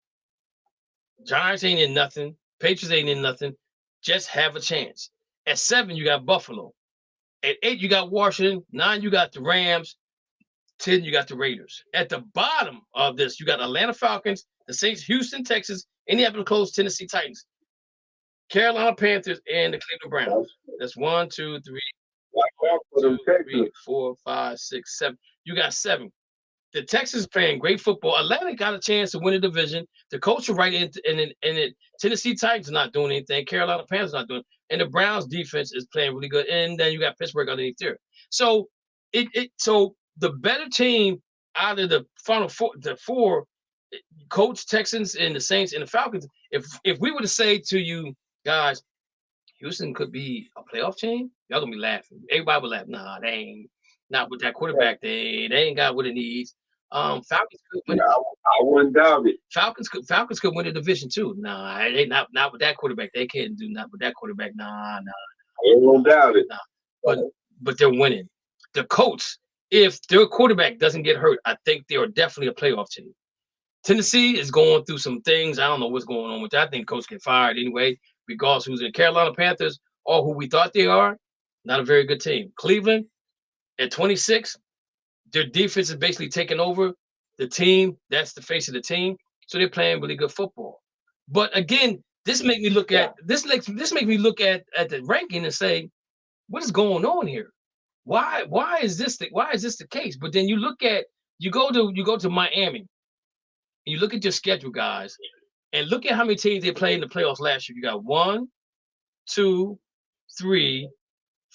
Giants ain't in nothing. Patriots ain't in nothing. Just have a chance. At 7, you got Buffalo. At 8, you got Washington. 9, you got the Rams. 10, you got the Raiders. At the bottom of this, you got Atlanta Falcons, the Saints, Houston, Texas, Indianapolis Colts, Tennessee Titans, Carolina Panthers, and the Cleveland Browns. That's 1, 2, 3, 4, 5, 6, 7. You got 7. The Texans playing great football. Atlanta got a chance to win the division. The Colts are right in it. Tennessee Titans not doing anything. Carolina Panthers not doing. And the Browns defense is playing really good. And then you got Pittsburgh underneath there. So so the better team out of the final 4, the 4 Colts, Texans, and the Saints and the Falcons. If we were to say to you guys, Houston could be a playoff team, y'all gonna be laughing. Everybody would laugh. Nah, they ain't not with that quarterback. They ain't got what it needs. Falcons could win. I wouldn't doubt it. Falcons could win the division too. Nah, they not with that quarterback. They can't do nothing with that quarterback. Nah. I won't doubt it. Nah. But they're winning. The Colts, if their quarterback doesn't get hurt, I think they are definitely a playoff team. Tennessee is going through some things. I don't know what's going on with that. I think coach get fired anyway, regardless who's in. Carolina Panthers or who we thought they are, not a very good team. Cleveland at 26, their defense is basically taking over the team. That's the face of the team. So they're playing really good football. But again, this makes me look at this makes me look at the ranking and say, what is going on here? Why is this the case? But then you go to Miami. You look at your schedule, guys, and look at how many teams they played in the playoffs last year. You got 1, 2, 3,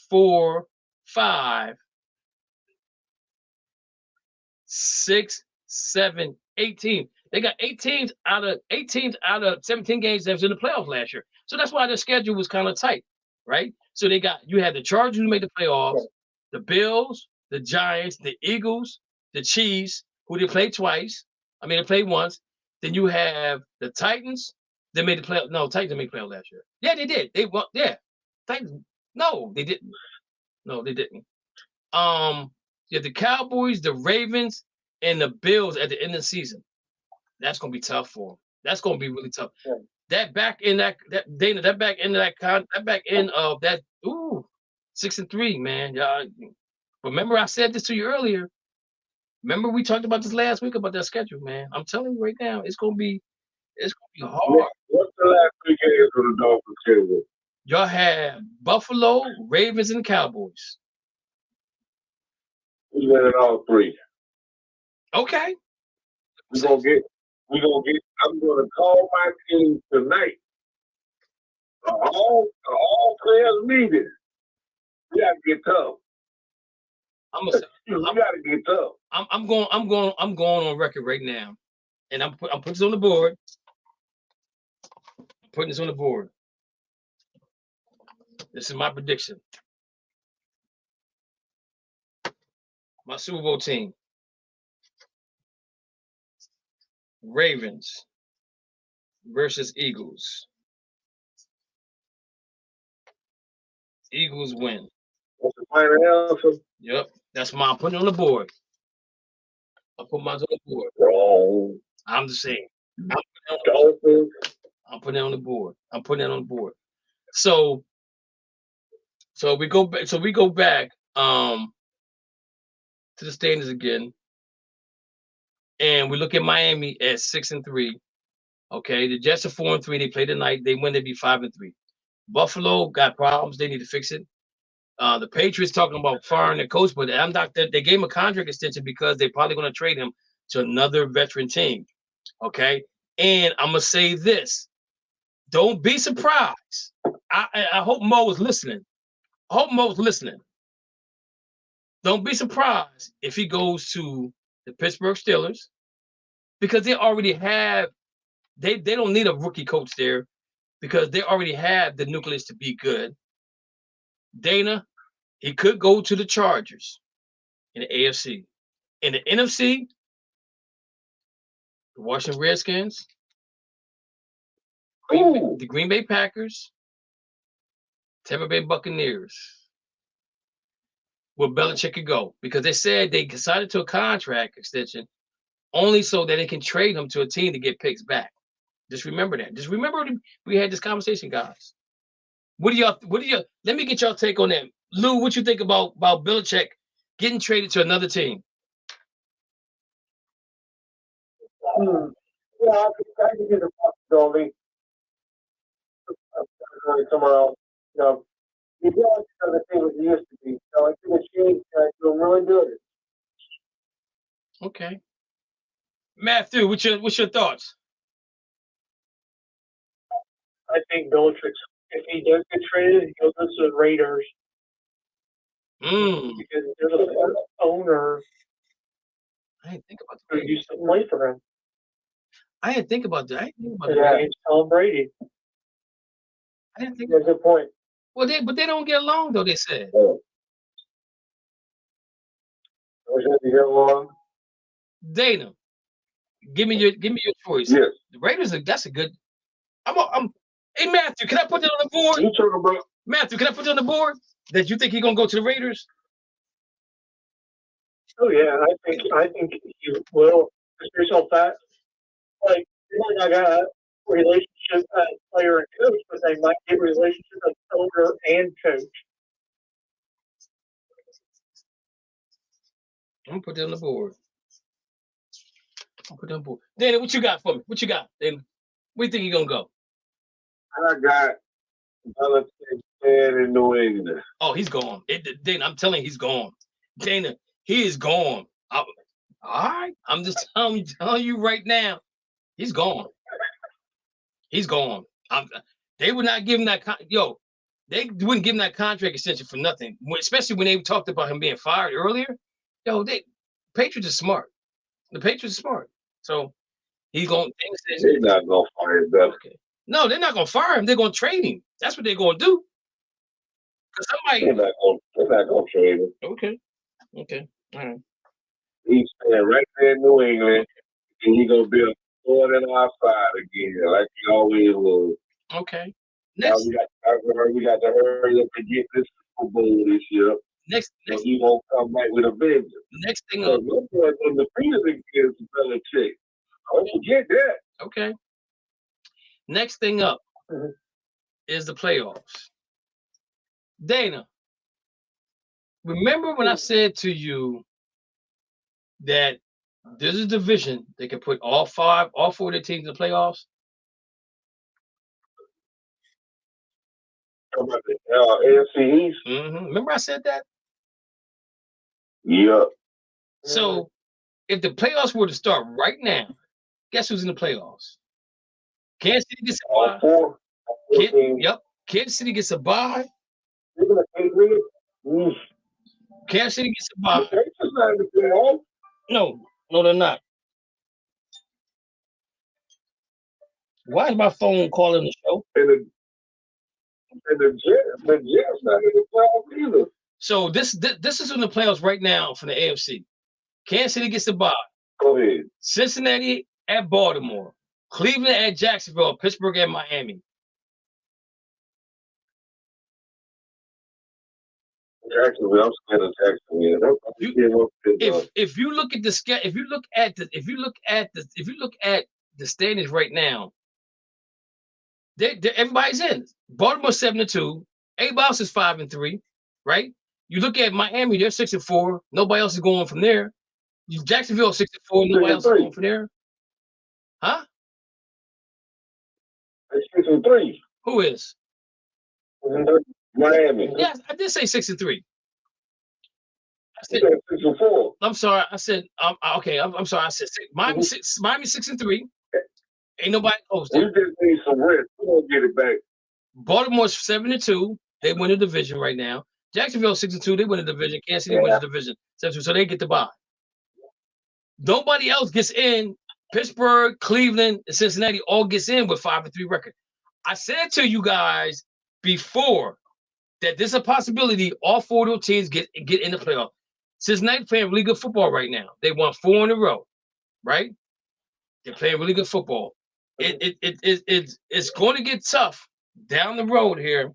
4, 5, 6, 7, 8 teams. They got 8 teams out of 17 games that was in the playoffs last year. So that's why their schedule was kind of tight, right? So you had the Chargers who made the playoffs, the Bills, the Giants, the Eagles, the Chiefs, who they played twice. They played once. Then you have the Titans. They made the playoff. No, Titans didn't make the playoff last year. Yeah, they did. They won. Yeah, Titans. No, they didn't. No, they didn't. You have the Cowboys, the Ravens, and the Bills at the end of the season. That's gonna be tough for them. That's gonna be really tough. that back end of that 6-3, man. Remember I said this to you earlier. Remember we talked about this last week about that schedule, man. I'm telling you right now, it's gonna be hard. What's the last 3 games for the Dolphins schedule? Y'all have Buffalo, Ravens, and Cowboys. We winning all 3. Okay. I'm gonna call my team tonight. All players needed. We gotta get tough. We gotta get tough. I'm going on record right now, and I'm putting this on the board. I'm putting this on the board. This is my prediction. My Super Bowl team. Ravens versus Eagles. Eagles win. What's the final answer? Yep, that's mine. I'm putting it on the board. I'll put mine on the board. Wrong. I'm just saying. Dolphins. I'm putting it on the board. I'm putting it on the board. So we go back. So we go back to the standings again, and we look at Miami at 6-3. Okay, the Jets are 4-3. They play tonight. They win. They be 5-3. Buffalo got problems. They need to fix it. The Patriots talking about firing their coach, but I'm not. They gave him a contract extension because they're probably going to trade him to another veteran team. Okay, and I'm gonna say this: don't be surprised. I hope Mo was listening. Don't be surprised if he goes to the Pittsburgh Steelers because they already have. They don't need a rookie coach there because they already have the nucleus to be good. Dana, he could go to the Chargers in the AFC. In the NFC, the Washington Redskins, the Green Bay Packers, Tampa Bay Buccaneers. Where Belichick could go because they said they decided to a contract extension only so that they can trade him to a team to get picks back. Just remember that. Just remember we had this conversation, guys. What do y'all? Let me get y'all take on that. Lou, what you think about Belichick getting traded to another team? Yeah, I think it's a possibility. Going somewhere else. You know, you don't have the thing as it used to be. So I think it's changed. You're really good. Okay. Matthew, what's your thoughts? I think Belichick, if he does get traded, he'll go to the Raiders because there's an owner I didn't think about who that. used to play for him. I didn't think about that. It's Tom Brady. I didn't think. That's a good point. Well, they don't get along though. They said. Dana, give me your choice. Yes. The Raiders. That's a good. Hey Matthew, can I put that on the board? You talking about? Matthew, can I put that on the board? That you think he's gonna go to the Raiders? Oh yeah, I think he will. Because there's all that, like you might not got a relationship as player and coach, but they might get a relationship as owner and coach. I'm gonna put that on the board. Dana, what you got for me? What you got, Dana? Where you think he's gonna go? I got Belichick in New England. Oh, he's gone. Dana, I'm telling you, he's gone. Dana, he is gone. All right. I'm just telling you right now, he's gone. He's gone. They would not give him that. They wouldn't give him that contract extension for nothing. Especially when they talked about him being fired earlier. Patriots are smart. The Patriots are smart. So he's going. They're not gonna fire him. Okay. No, they're not gonna fire him. They're gonna trade him. That's what they're gonna do. They're not gonna trade him. Okay. All right. He's staying right there in New England, and he's gonna be a sword in our side again, like he always was. Okay. Now we got to hurry up and get this Super Bowl this year. Next, he won't come back with a vengeance. Next thing on the field against Belichick. Don't forget that. Okay. Next thing up Mhm. is the playoffs. Dana, remember when I said to you that there's a division that can put all four of the teams in the playoffs? Talking about the AFC East. Remember I said that? Yep. So if the playoffs were to start right now, guess who's in the playoffs? Kansas City gets a All bye. four. Yep. Kansas City gets a bye. Mm. Kansas City gets a bye. Texas not in the playoffs. No, they're not. Why is my phone calling the show? And the Jets not in the playoffs either. So this is in the playoffs right now for the AFC. Kansas City gets the bye. Go ahead. Cincinnati at Baltimore. Cleveland at Jacksonville. Pittsburgh at Miami. Jacksonville, I'm scared of Jacksonville. If you look at the if you look at the standings right now, everybody's in. Baltimore 7-2. Everybody else is 5-3, right? You look at Miami, they're 6-4. Nobody else is going from there. Jacksonville 6-4. Nobody else is going from there. Huh? 6-3. Who is? Miami. Yeah, I did say 6-3. I said 6-4. I'm sorry. I said okay. I'm sorry. I said Miami 6-3. Ain't nobody close. We just need some rest. We won't get it back. Baltimore's 7-2. They win the division right now. Jacksonville 6-2. They win the division. Kansas City wins the division. 7-2. So they get the bye. Nobody else gets in. Pittsburgh, Cleveland, and Cincinnati all gets in with 5-3 record. I said to you guys before that there's a possibility all four of those teams get in the playoff. Cincinnati playing really good football right now. They won 4 in a row, right? They're playing really good football. It's going to get tough down the road here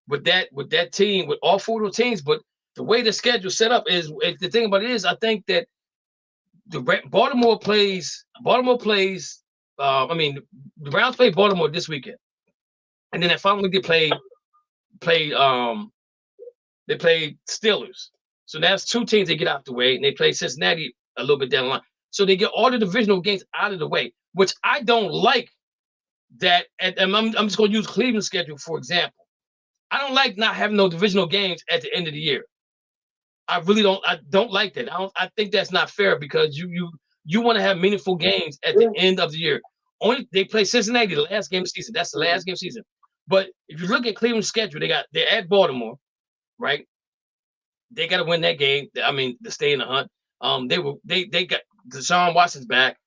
with that team, with all four of those teams. But the way the schedule's set up is the thing about it is I think that Baltimore plays. I mean, the Browns play Baltimore this weekend, and then that following week they play Steelers. So that's 2 teams they get out the way, and they play Cincinnati a little bit down the line. So they get all the divisional games out of the way, which I don't like. That, and I'm just going to use Cleveland's schedule for example. I don't like not having no divisional games at the end of the year. I really don't. I don't like that. I think that's not fair because you want to have meaningful games at the end of the year. Only they play Cincinnati the last game of the season. That's the last game of the season. But if you look at Cleveland's schedule, they're at Baltimore, right? They got to win that game. I mean, to stay in the hunt. They got Deshaun Watson's back.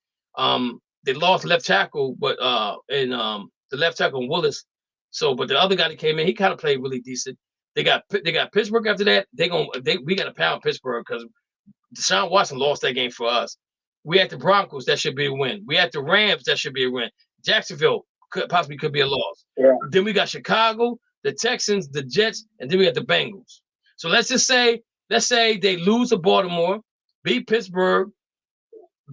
They lost left tackle, but the left tackle Willis. So, but the other guy that came in, he kind of played really decent. They got Pittsburgh after that. We got to pound Pittsburgh because Deshaun Watson lost that game for us. We had the Broncos, that should be a win. We had the Rams, that should be a win. Jacksonville could be a loss. Yeah. Then we got Chicago, the Texans, the Jets, and then we got the Bengals. So let's say they lose to Baltimore, beat Pittsburgh,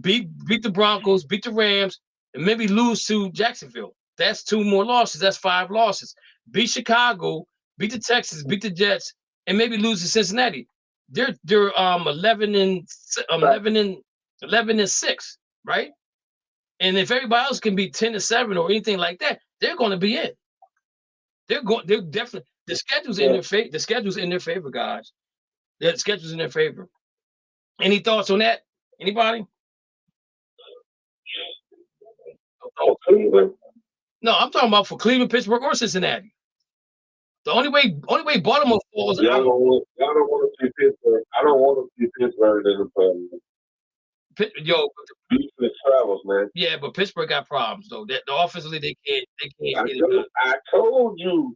beat the Broncos, beat the Rams, and maybe lose to Jacksonville. That's 2 more losses. That's 5 losses. Beat Chicago, beat the Texans, beat the Jets, and maybe lose to Cincinnati. They're 11 and 6, right? And if everybody else can be 10-7 or anything like that, they're going to be in. They're definitely the schedule's in their favor. The schedule's in their favor, guys. The schedule's in their favor. Any thoughts on that? Anybody? Oh, Cleveland. No, I'm talking about for Cleveland, Pittsburgh, or Cincinnati. The only way Baltimore falls. Y'all don't want to see Pittsburgh. I don't want to see Pittsburgh in the playoffs. Defense travels, man. Yeah, but Pittsburgh got problems though. That offensively they can't get it done. I told you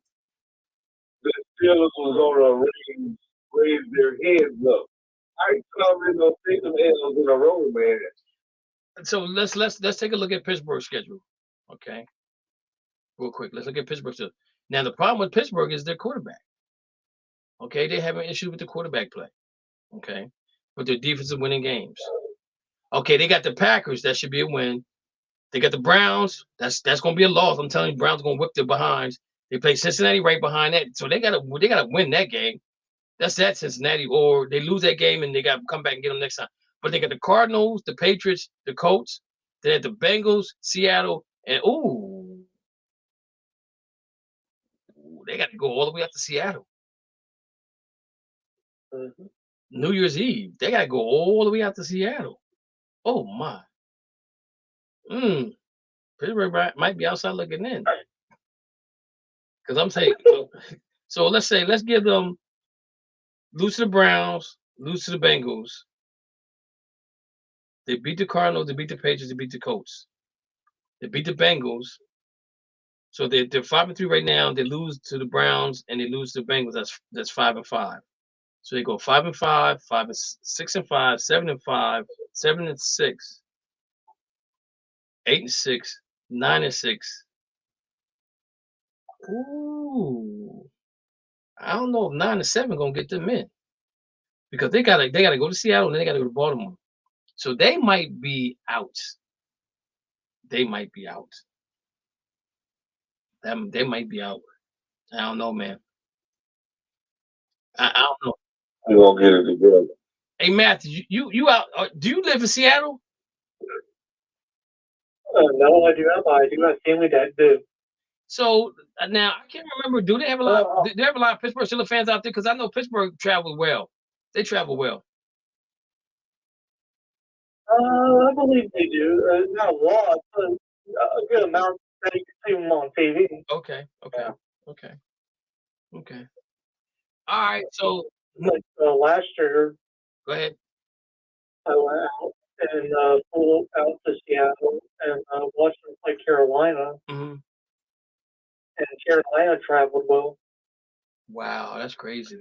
the Steelers was on a raise their heads up. I ain't covering no 6 L's in a row, man. So let's take a look at Pittsburgh's schedule. Okay. Real quick. Let's look at Pittsburgh's schedule. Now the problem with Pittsburgh is their quarterback. Okay, they have an issue with the quarterback play. Okay. With their defensive winning games. Okay, they got the Packers, that should be a win. They got the Browns. That's going to be a loss. I'm telling you, Browns going to whip their behinds. They play Cincinnati right behind that, so they gotta win that game. That's that Cincinnati, or they lose that game and they got to come back and get them next time. But they got the Cardinals, the Patriots, the Colts. They had the Bengals, Seattle, and they got to go all the way up to Seattle. Mm-hmm. New Year's Eve, they got to go all the way out to Seattle. Oh my. Pittsburgh might be outside looking in. Because I'm saying, so let's give them lose to the Browns, lose to the Bengals. They beat the Cardinals, they beat the Patriots, they beat the Colts. They beat the Bengals. So they're 5-3 right now. They lose to the Browns and they lose to the Bengals. That's 5-5. So they go 5-5, 5-6-5, 7-5, 7-6, 8-6, 9-6. Ooh, I don't know if 9-7 gonna get them in because they gotta go to Seattle and then they gotta go to Baltimore. So they might be out. They might be out. They might be out. I don't know, man. I don't know. We're gonna get it together. Hey, Matthew, you out? Do you live in Seattle? No, I do not. I do have family that do. So now I can't remember. Do they have a lot? Do they have a lot of Pittsburgh Steelers fans out there? Because I know Pittsburgh travel well. They travel well. I believe they do. Not a lot, but a good amount that you can see them on TV. Okay. All right. So like last year, go ahead. I went out and flew out to Seattle and watched them play Carolina. Mm-hmm. And Carolina traveled well. Wow, that's crazy.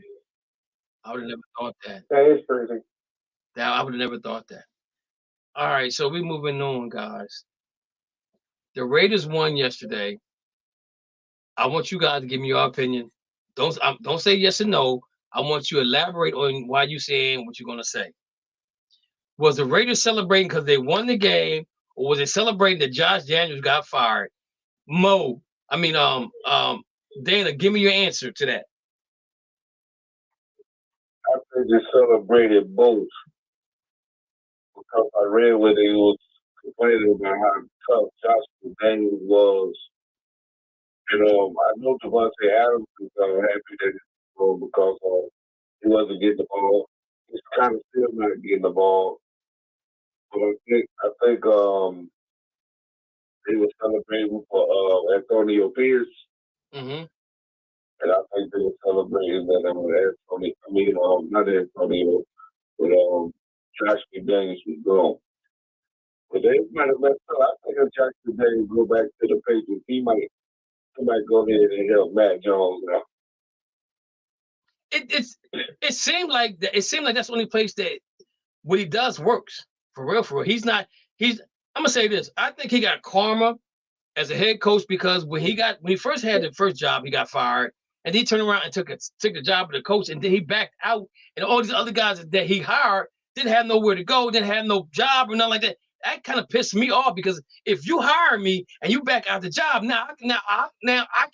I would have never thought that. That is crazy. I would have never thought that. All right, so we're moving on, guys. The Raiders won yesterday. I want you guys to give me your opinion. Don't say yes or no. I want you to elaborate on why you're saying what you're going to say. Was the Raiders celebrating because they won the game, or was they celebrating that Josh Daniels got fired? Dana, give me your answer to that. I think they celebrated both because I read where they was complaining about how tough Josh Daniels was. And I know Devontae Adams is happy that he's going because he wasn't getting the ball. He's kind of still not getting the ball. But I think they were celebrating for Antonio Pierce. Mm-hmm. And I think they were celebrating that not Antonio, but Josh McDaniels was gone. But they might have messed up. I think if Josh McDaniels go back to the Patriots, he might go ahead and help Matt Jones out. It seemed like that's the only place that what he does works. For real. I'm gonna say this. I think he got karma as a head coach because when he first had the first job, he got fired, and he turned around and took the job of the coach, and then he backed out, and all these other guys that he hired didn't have nowhere to go, didn't have no job or nothing like that. That kind of pissed me off because if you hire me and you back out the job, now I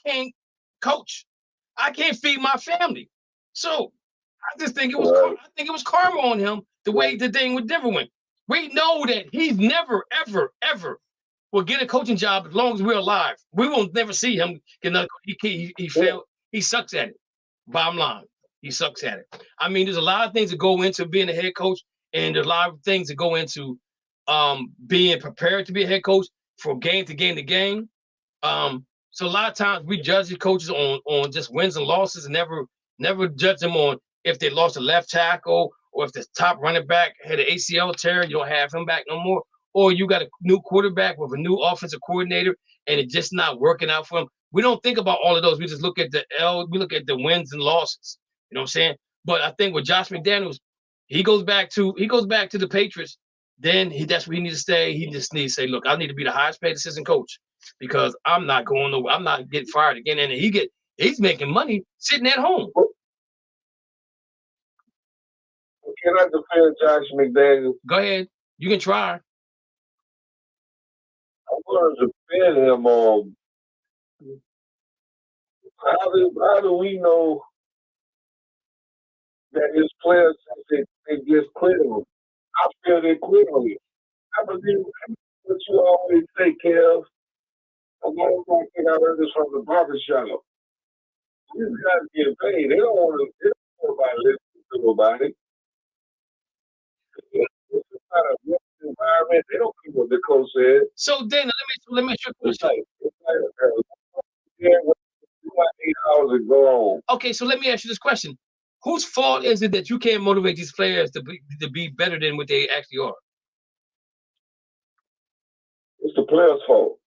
can't coach, I can't feed my family. So I just think it was karma on him the way the thing with Denver went. We know that he's never, ever, ever will get a coaching job as long as we're alive. We will never see him get another. He failed. He sucks at it. Bottom line, he sucks at it. I mean, there's a lot of things that go into being a head coach, and there's a lot of things that go into being prepared to be a head coach from game to game to game. So a lot of times we judge the coaches on just wins and losses, and never judge them on if they lost a left tackle or if the top running back had an ACL tear, you don't have him back no more. Or you got a new quarterback with a new offensive coordinator and it's just not working out for him. We don't think about all of those. We just look at the wins and losses. You know what I'm saying? But I think with Josh McDaniels, he goes back to the Patriots. Then that's where he needs to stay. He just needs to say, look, I need to be the highest paid assistant coach because I'm not going nowhere. I'm not getting fired again. And he's making money sitting at home. Can I defend Josh McDaniels? Go ahead. You can try. I going to defend him on how do we know that his players they just quit him? I feel they quit on him. I believe what you always say, Kev. I think I heard this from the barbershop. These guys get paid. They don't want nobody listening to nobody. It's not a good environment. They don't care what the coach said. So Dana, let me ask you a question. It's like 8 hours and go home. Okay, so let me ask you this question: whose fault is it that you can't motivate these players to be better than what they actually are? It's the players' fault.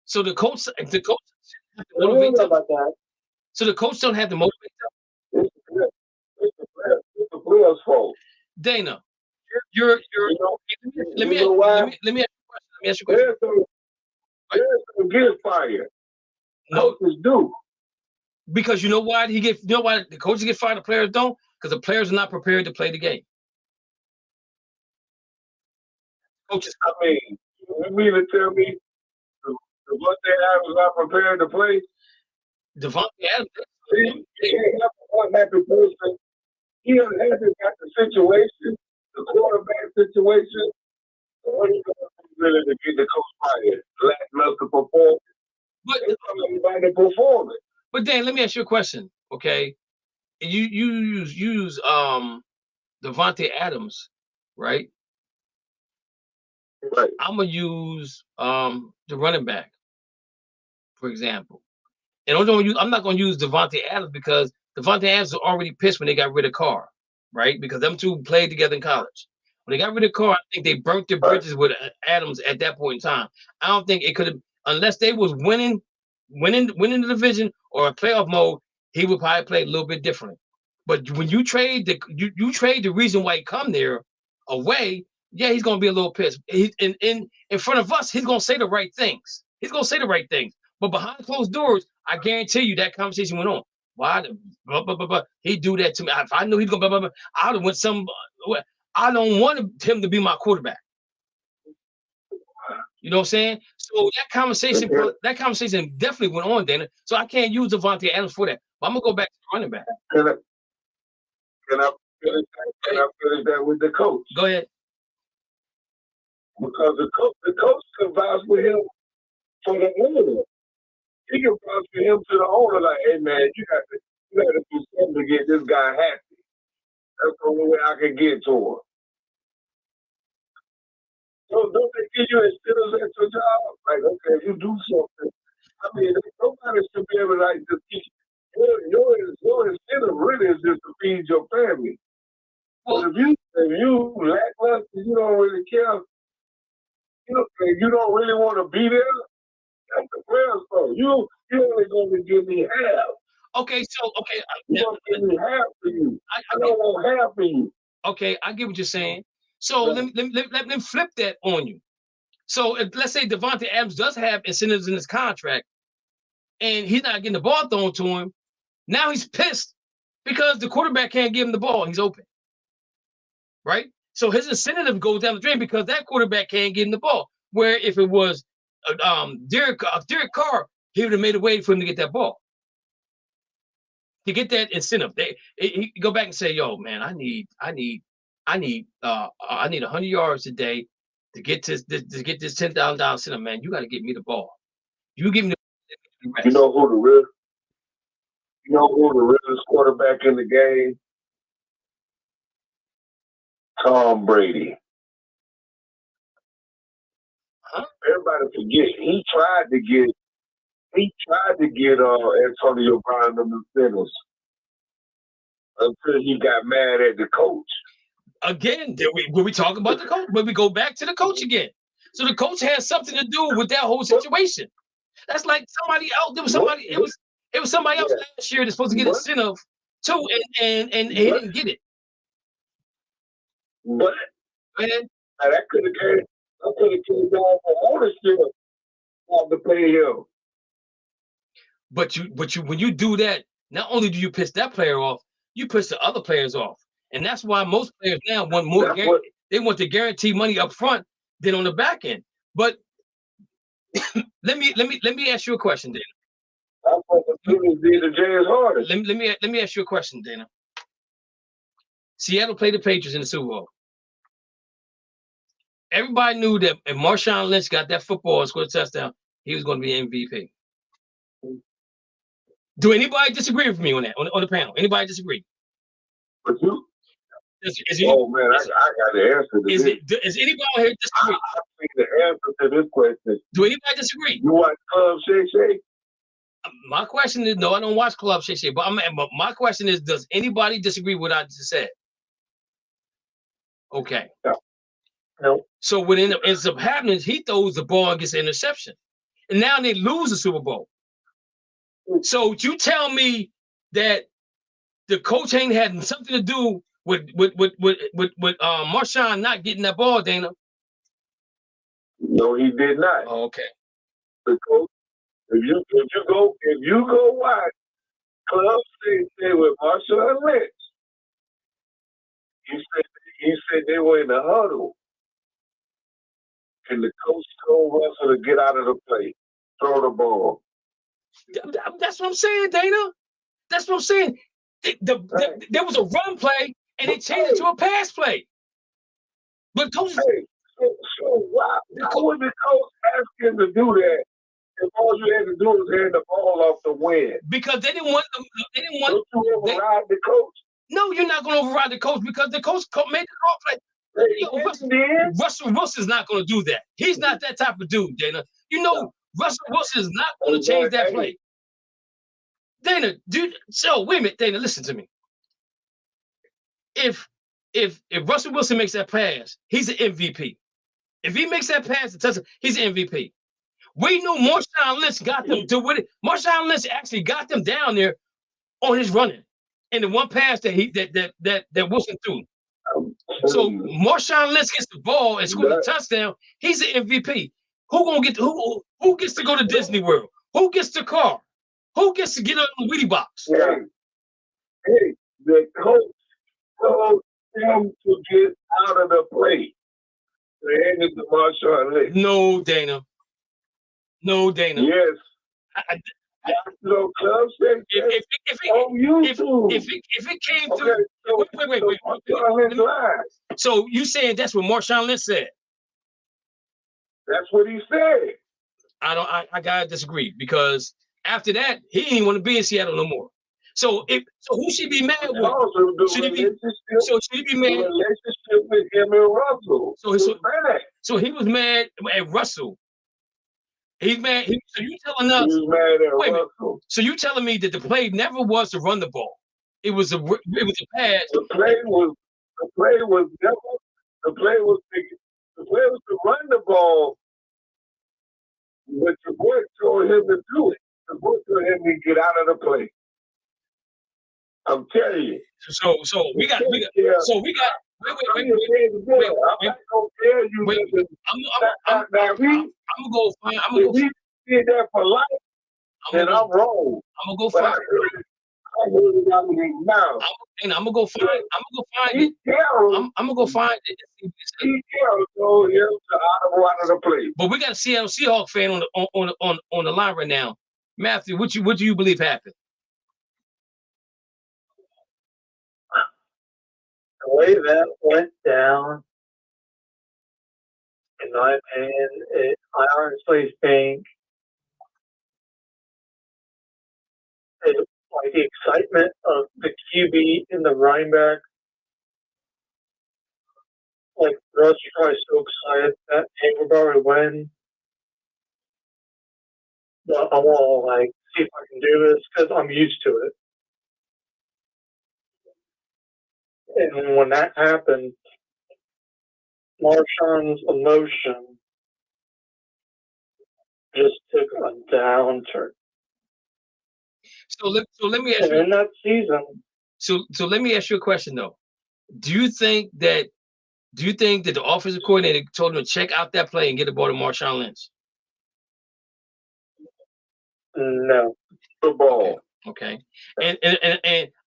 So the coach have to I don't motivate know them. about that. So the coach don't have to motivate them. It's the players' fault. Dana, you're let me ask you a question. Players don't get fired. No, Coaches do. because you know why the coaches get fired, the players don't? Because the players are not prepared to play the game. Coaches, I mean, you mean to tell me what they was not prepared to play? Devontae Adams. He can't help an unhappy person. He unhappy about the situation, the quarterback situation. What are you going to do really to get the coach fired? Lackluster performance. But It's everybody performing. But Dan, let me ask you a question, okay? You use Devontae Adams, right? Right. I'm gonna use the running back, for example. And I'm not gonna use Devontae Adams because Devontae Adams was already pissed when they got rid of Carr, right? Because them two played together in college. When they got rid of Carr, I think they burnt their bridges with Adams at that point in time. I don't think it could have, unless they was winning the division or a playoff mode, he would probably play a little bit differently. But when you trade you trade the reason why he come there away, yeah, he's gonna be a little pissed. In front of us, he's gonna say the right things. He's gonna say the right things. But behind closed doors, I guarantee you that conversation went on. Why? Blah, blah, blah, blah. He do that to me. If I knew he's gonna blah, blah, blah, I would have went some. I don't want him to be my quarterback. You know what I'm saying? So that conversation definitely went on, Dana. So I can't use Devontae Adams for that. But I'm gonna go back to the running back. Can I finish that with the coach? Go ahead. Because the coach can vouch for him for the owner. He can vouch for him to the owner, like, hey man, you got to do something to get this guy happy. That's the only way I can get to him. So don't they give you incentives at your job? Like, okay, if you do something, I mean, nobody should be able to teach. Your incentive really is just to feed your family. But if you lackluster, you don't really care. You don't really want to be there. That's the players' fault. You only going to give me half. Okay. You want to give me half for you. I don't want half for you. Okay, I get what you're saying. So let me flip that on you. So let's say Devontae Adams does have incentives in his contract, and he's not getting the ball thrown to him. Now he's pissed because the quarterback can't give him the ball. He's open, right? So his incentive goes down the drain because that quarterback can't give him the ball. Where if it was Derek Carr, he would have made a way for him to get that ball. To get that incentive, he go back and say, "Yo, man, I need 100 yards today to get this $10,000 incentive, man. You got to get me the ball. You give me the rest." You know who the realest quarterback in the game? Tom Brady. Huh? Everybody forget he tried to get Antonio Brown the incentives until he got mad at the coach. Again, when we talk about the coach, when we go back to the coach again. So the coach has something to do with that whole situation. That's like somebody else. There was somebody. It was somebody else last year that's supposed to get incentive too, and he didn't get it. But that could have came down for ownership to pay him. But when you do that, not only do you piss that player off, you piss the other players off, and that's why most players now want more. They want the guaranteed money up front than on the back end. But let me ask you a question, Dana. That's what the Steelers did to James Harden. Let me ask you a question, Dana. Seattle played the Patriots in the Super Bowl. Everybody knew that if Marshawn Lynch got that football and scored a touchdown, he was going to be MVP. Do anybody disagree with me on that, on the panel? Anybody disagree? But you? Is oh, man, I got the answer to this. Is anybody here disagree? I think the answer to this question. Do anybody disagree? You watch Club Shay Shay? My question is, no, I don't watch Club Shay Shay, but my question is, does anybody disagree with what I just said? Okay. No. So what ends up happening is he throws the ball and gets an interception. And now they lose the Super Bowl. So you tell me that the coach ain't had something to do with Marshawn not getting that ball, Dana? No, he did not. Oh, okay. The coach, if you go watch Club Shay Shay with Marshawn Lynch, he said they were in the huddle. And the coach told Russell to get out of the play, throw the ball. That's what I'm saying, Dana. That's what I'm saying. There was a run play, and they changed it to a pass play. But coaches, so why would the coach ask him to do that if all you had to do was hand the ball off to win? Because they didn't want. Don't you override the coach? No, you're not going to override the coach because the coach made the call play. Russell Wilson's not going to do that. He's not that type of dude, Dana. You know, Russell Wilson is not going to change that play. Dana, dude. So wait a minute, Dana. Listen to me. If Russell Wilson makes that pass, he's an MVP. If he makes that pass, he's an MVP. We knew Marshawn Lynch got them to win it. Marshawn Lynch actually got them down there on his running, and the one pass that Wilson threw. So Marshawn Lynch gets the ball and scores a touchdown. He's an MVP. Who gets to go to Disney World? Who gets the car? Who gets to get on the Wheatie box? Hey, the coach told him to get out of the play. They handed to Marshawn Lynch. No, Dana. No, Dana. Yes. No, Club Shay Shay. If it came to wait. So you saying that's what Marshawn Lynch said? That's what he said. I gotta disagree because after that he didn't even want to be in Seattle no more. So who should be mad with? Should he be mad? Relationship with him and Russell. So he was mad at Russell. He's mad. So you telling us? He was mad at Russell. So you telling me that the play never was to run the ball? It was a pass. The play was to run the ball, but the boy told him to do it. The boy told him to get out of the play. I'm telling you. So we got. Wait. I'm gonna go find. If he did that for life, then I'm wrong. I'm gonna go find. I heard it out of his mouth. I'm gonna go find it. I'm gonna go find it. He told him to out of the play. But we got a Seattle Seahawks fan on the line right now. Matthew, what do you believe happened? The way that went down, in my opinion, I honestly think like the excitement of the QB and the running back. Like Russ was probably so excited that hey, we're going to win. But I want to see if I can do this because I'm used to it. And when that happened, Marshawn's emotion just took a downturn. So let me ask you. In that season. So let me ask you a question though. Do you think that the offensive coordinator told him to check out that play and get the ball to Marshawn Lynch? No. The ball. Okay. And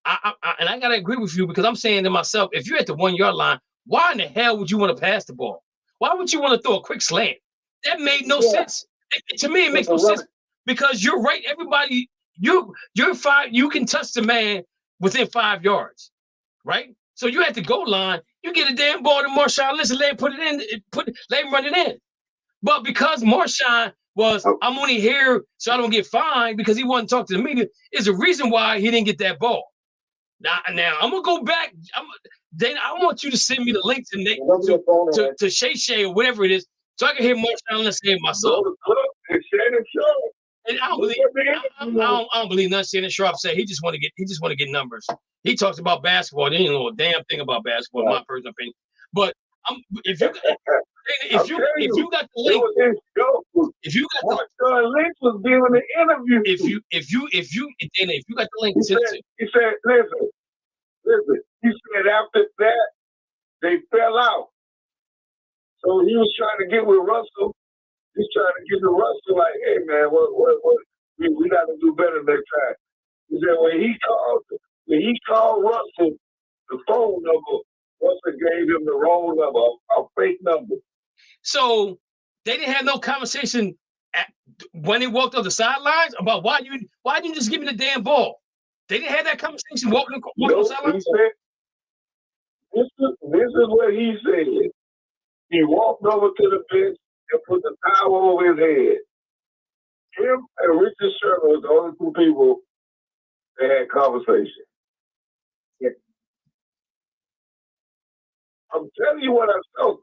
I gotta agree with you because I'm saying to myself, if you're at the 1 yard line, why in the hell would you want to pass the ball? Why would you want to throw a quick slant? That made no sense. To me, it makes no sense because you're right. Everybody, you're 5. You can touch the man within 5 yards, right? So you at the goal line, you get a damn ball to Marshawn Lynch and let him let him run it in. But because Marshawn was, I'm only here so I don't get fined because he wasn't talking to the media, is the reason why he didn't get that ball. Now I'm gonna go back. Dana, I want you to send me the link to Shay Shay or whatever it is, so I can hear Marshawn Lynch say it myself. And I don't believe nothing Shannon Sharp said. He just want to get numbers. He talks about basketball. He didn't know a damn thing about basketball, in my personal opinion. But if you got the link, if you got the link was giving the interview. If you got the link, he said, listen. He said after that they fell out. So he was trying to get with Russell. He's trying to get to Russell like, hey man, what we got to do better next time. He said when he called Russell the phone number, Russell gave him the wrong number, a fake number. So they didn't have no conversation when they walked off the sidelines about why didn't you just give me the damn ball? They didn't have that conversation walking off the sidelines. He said, this is what he said. He walked over to the bench and put the towel over his head. Him and Richard Sherman was the only two people that had conversation. Yeah. I'm telling you what I saw.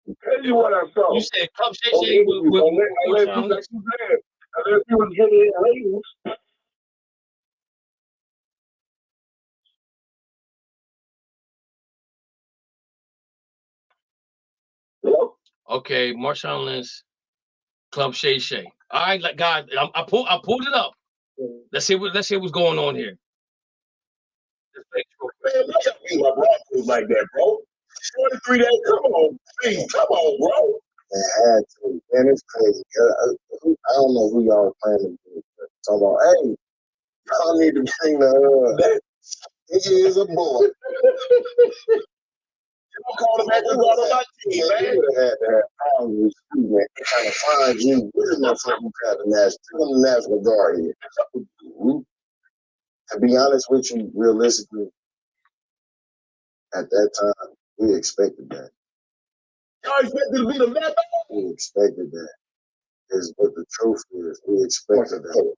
I'm telling you what I saw. You said conversation with unless you was getting in labels. Hello? Okay, Marshawn Lynch, Club Shay Shay. All right, God, I pulled it up. Let's see what's going on here. Man, look at me, my Broncos like that, bro. 23 days, come on, bro. Man, I had to. Man, it's crazy. I don't know who y'all are playing to do. Talking about, hey, y'all need to bring the he is a boy. You don't call him back and go to my team, man. You would have had to have problems with you, man. They trying to find you. What is my fucking crap the National Guard here? To be honest with you, realistically, at that time, we expected that. Y'all expected to be the man? We expected that. But the truth is, we expected that.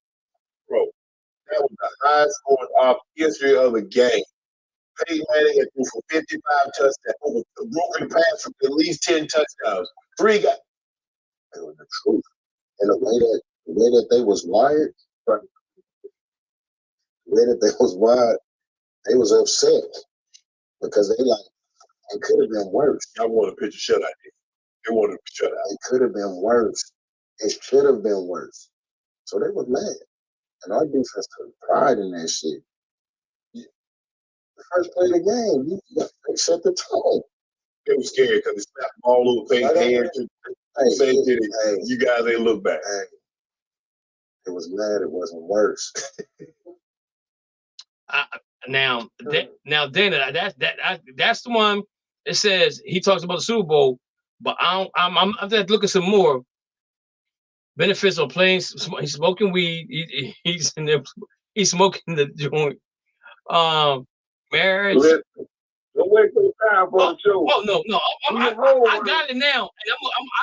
Bro, that was the highest scoring off history of the game. Peyton Manning had threw for 55 touchdowns, over a broken pass for at least 10 touchdowns. 3 guys. That was the truth. And the way that they was wired, they was upset because it could have been worse. Y'all wanted to pitch a shutout here. They wanted a shutout. It could have been worse. It should have been worse. So they were mad. And our defense took pride in that shit. The first play of the game, they set the tone. They were scared because they snapped the ball over Peyton's hands. You guys ain't look back. Hey, it was mad. It wasn't worse. Now, Dana, that's the one. It says he talks about the Super Bowl, but I'm just looking some more benefits of playing. He's smoking weed. He's in there. He's smoking the joint. Marriage. Don't wait for the time for the show. Oh no, I got it now, and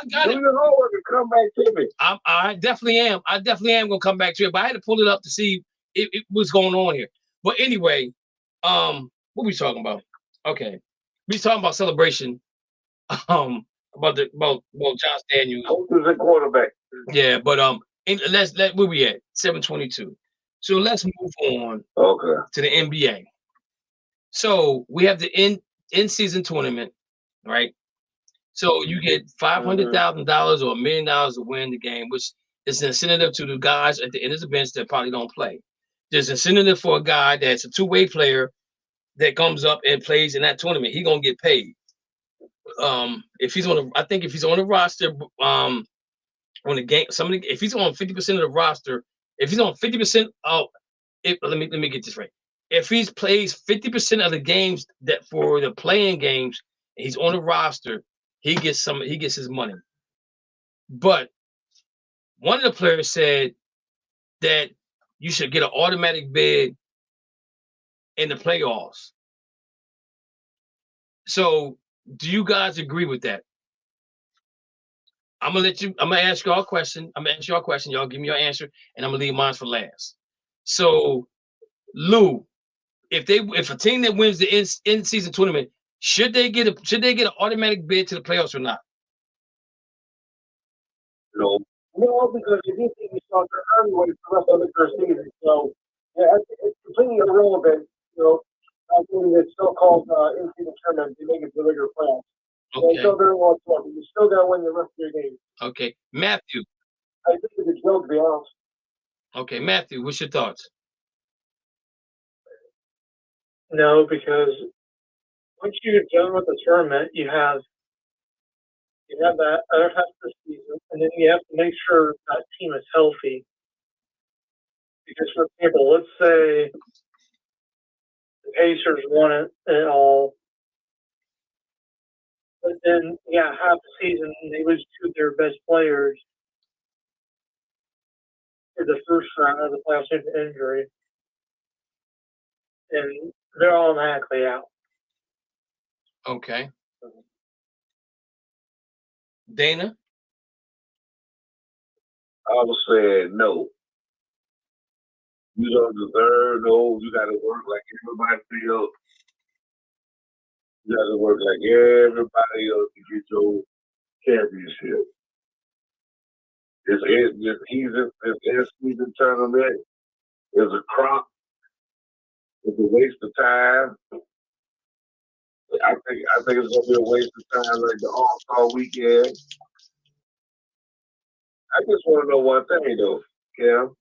I got it. Do your homework and come back to me. I definitely am. I definitely am gonna come back to it, but I had to pull it up to see what's going on here. But anyway, what we talking about? Okay, we talking about celebration. About Josh Daniels. Coaches and quarterback. Yeah, but let where we at 7:22. So let's move on. Okay. To the NBA. So we have the in-season tournament, right? So you get $500,000 or $1 million to win the game, which is an incentive to the guys at the end of the bench that probably don't play. There's an incentive for a guy that's a two-way player that comes up and plays in that tournament. He's gonna get paid. If he's on the roster, on the game, if he's on 50% of the roster, if he's on 50% of let me get this right. If he plays 50% of the games that for the playing games, he's on the roster, he gets his money. But one of the players said that you should get an automatic bid in the playoffs. So do you guys agree with that? I'm gonna ask y'all a question. Y'all give me your answer, and I'm gonna leave mine for last. So, Lou, if a team that wins the in-season tournament, should they get an automatic bid to the playoffs or not? No, because if you think you start early for the rest of the season, so yeah, it's completely irrelevant. I think it's still called in-season tournament. They make it to the regular playoffs. Okay. So very well talking. You still got to win the rest of your games. Okay, Matthew. I think it's a joke, to be honest. Okay, Matthew, what's your thoughts? No, because once you're done with the tournament, you have that other half of the season, and then you have to make sure that team is healthy. Because, for example, let's say the Pacers won it all, but then, half the season they lose two of their best players for the first round of the playoffs due to injury, and they're automatically out. Okay. Dana? I was saying no. You don't deserve no. You got to work like everybody else. You got to work like everybody else to get your championship. This season tournament is a crop. It's a waste of time. I think it's gonna be a waste of time, like the All-Star weekend. I just want to know one thing though, Cam.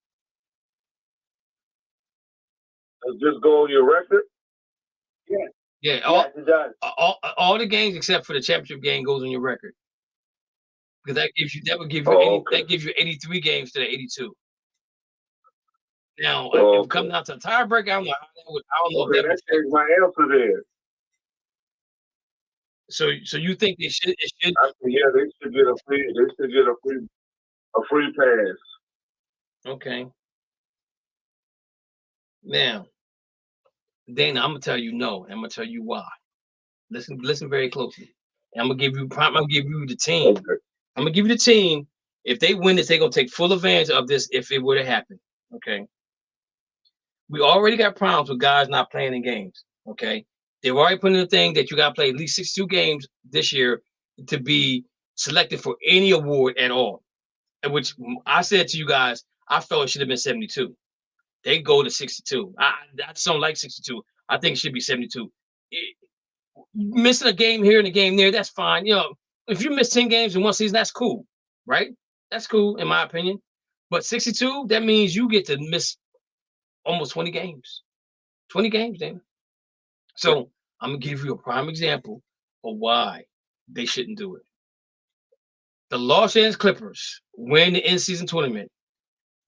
Does this go on your record? Yeah. Yeah. It does. All the games except for the championship game goes on your record. Because that gives you 83 games to the 82. Now, if it comes down to a tiebreaker, I don't know if that changed my answer there. So you think they should? It should. They should get a free pass. Okay. Now, Dana, I'm gonna tell you no, and I'm gonna tell you why. Listen very closely. And I'm gonna give you the team. Okay. I'm gonna give you the team. If they win this, they're gonna take full advantage of this if it were to happen. Okay. We already got problems with guys not playing in games. Okay. They've already put in the thing that you gotta play at least 62 games this year to be selected for any award at all. And which I said to you guys, I felt it should have been 72. They go to 62. I just don't like 62. I think it should be 72. Missing a game here and a game there, that's fine. If you miss 10 games in one season, that's cool, right? That's cool, in my opinion. But 62, that means you get to miss almost 20 games. 20 games, Damon. So I'm going to give you a prime example of why they shouldn't do it. The Los Angeles Clippers win the in-season tournament.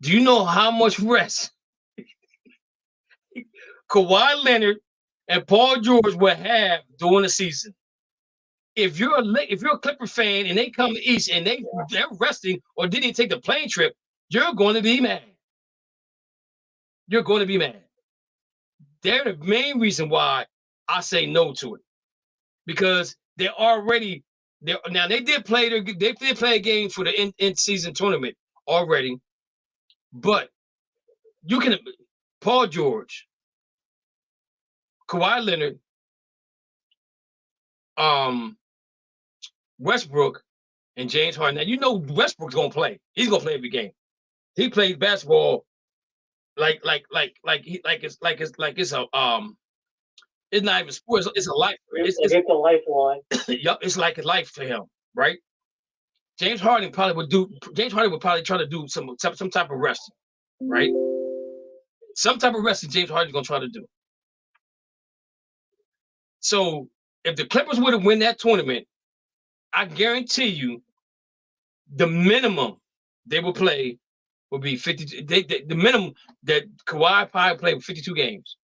Do you know how much rest Kawhi Leonard and Paul George will have during the season? If you're a Clipper fan and they come east and they're resting or didn't take the plane trip, you're going to be mad. You're going to be mad. They're the main reason why I say no to it, because they did play a game for the in-season tournament already, but you can Paul George, Kawhi Leonard, Westbrook, and James Harden. Now you know Westbrook's gonna play. He's gonna play every game. He plays basketball like it's not even sports. It's a life. It's a lifeline. Yep, it's like a life to him, right? James Harden would probably try to do some type of resting, right? Some type of resting James Harden's gonna try to do. So if the Clippers would have win that tournament, I guarantee you the minimum they will play will be 52. The minimum that Kawhi probably played 52 games.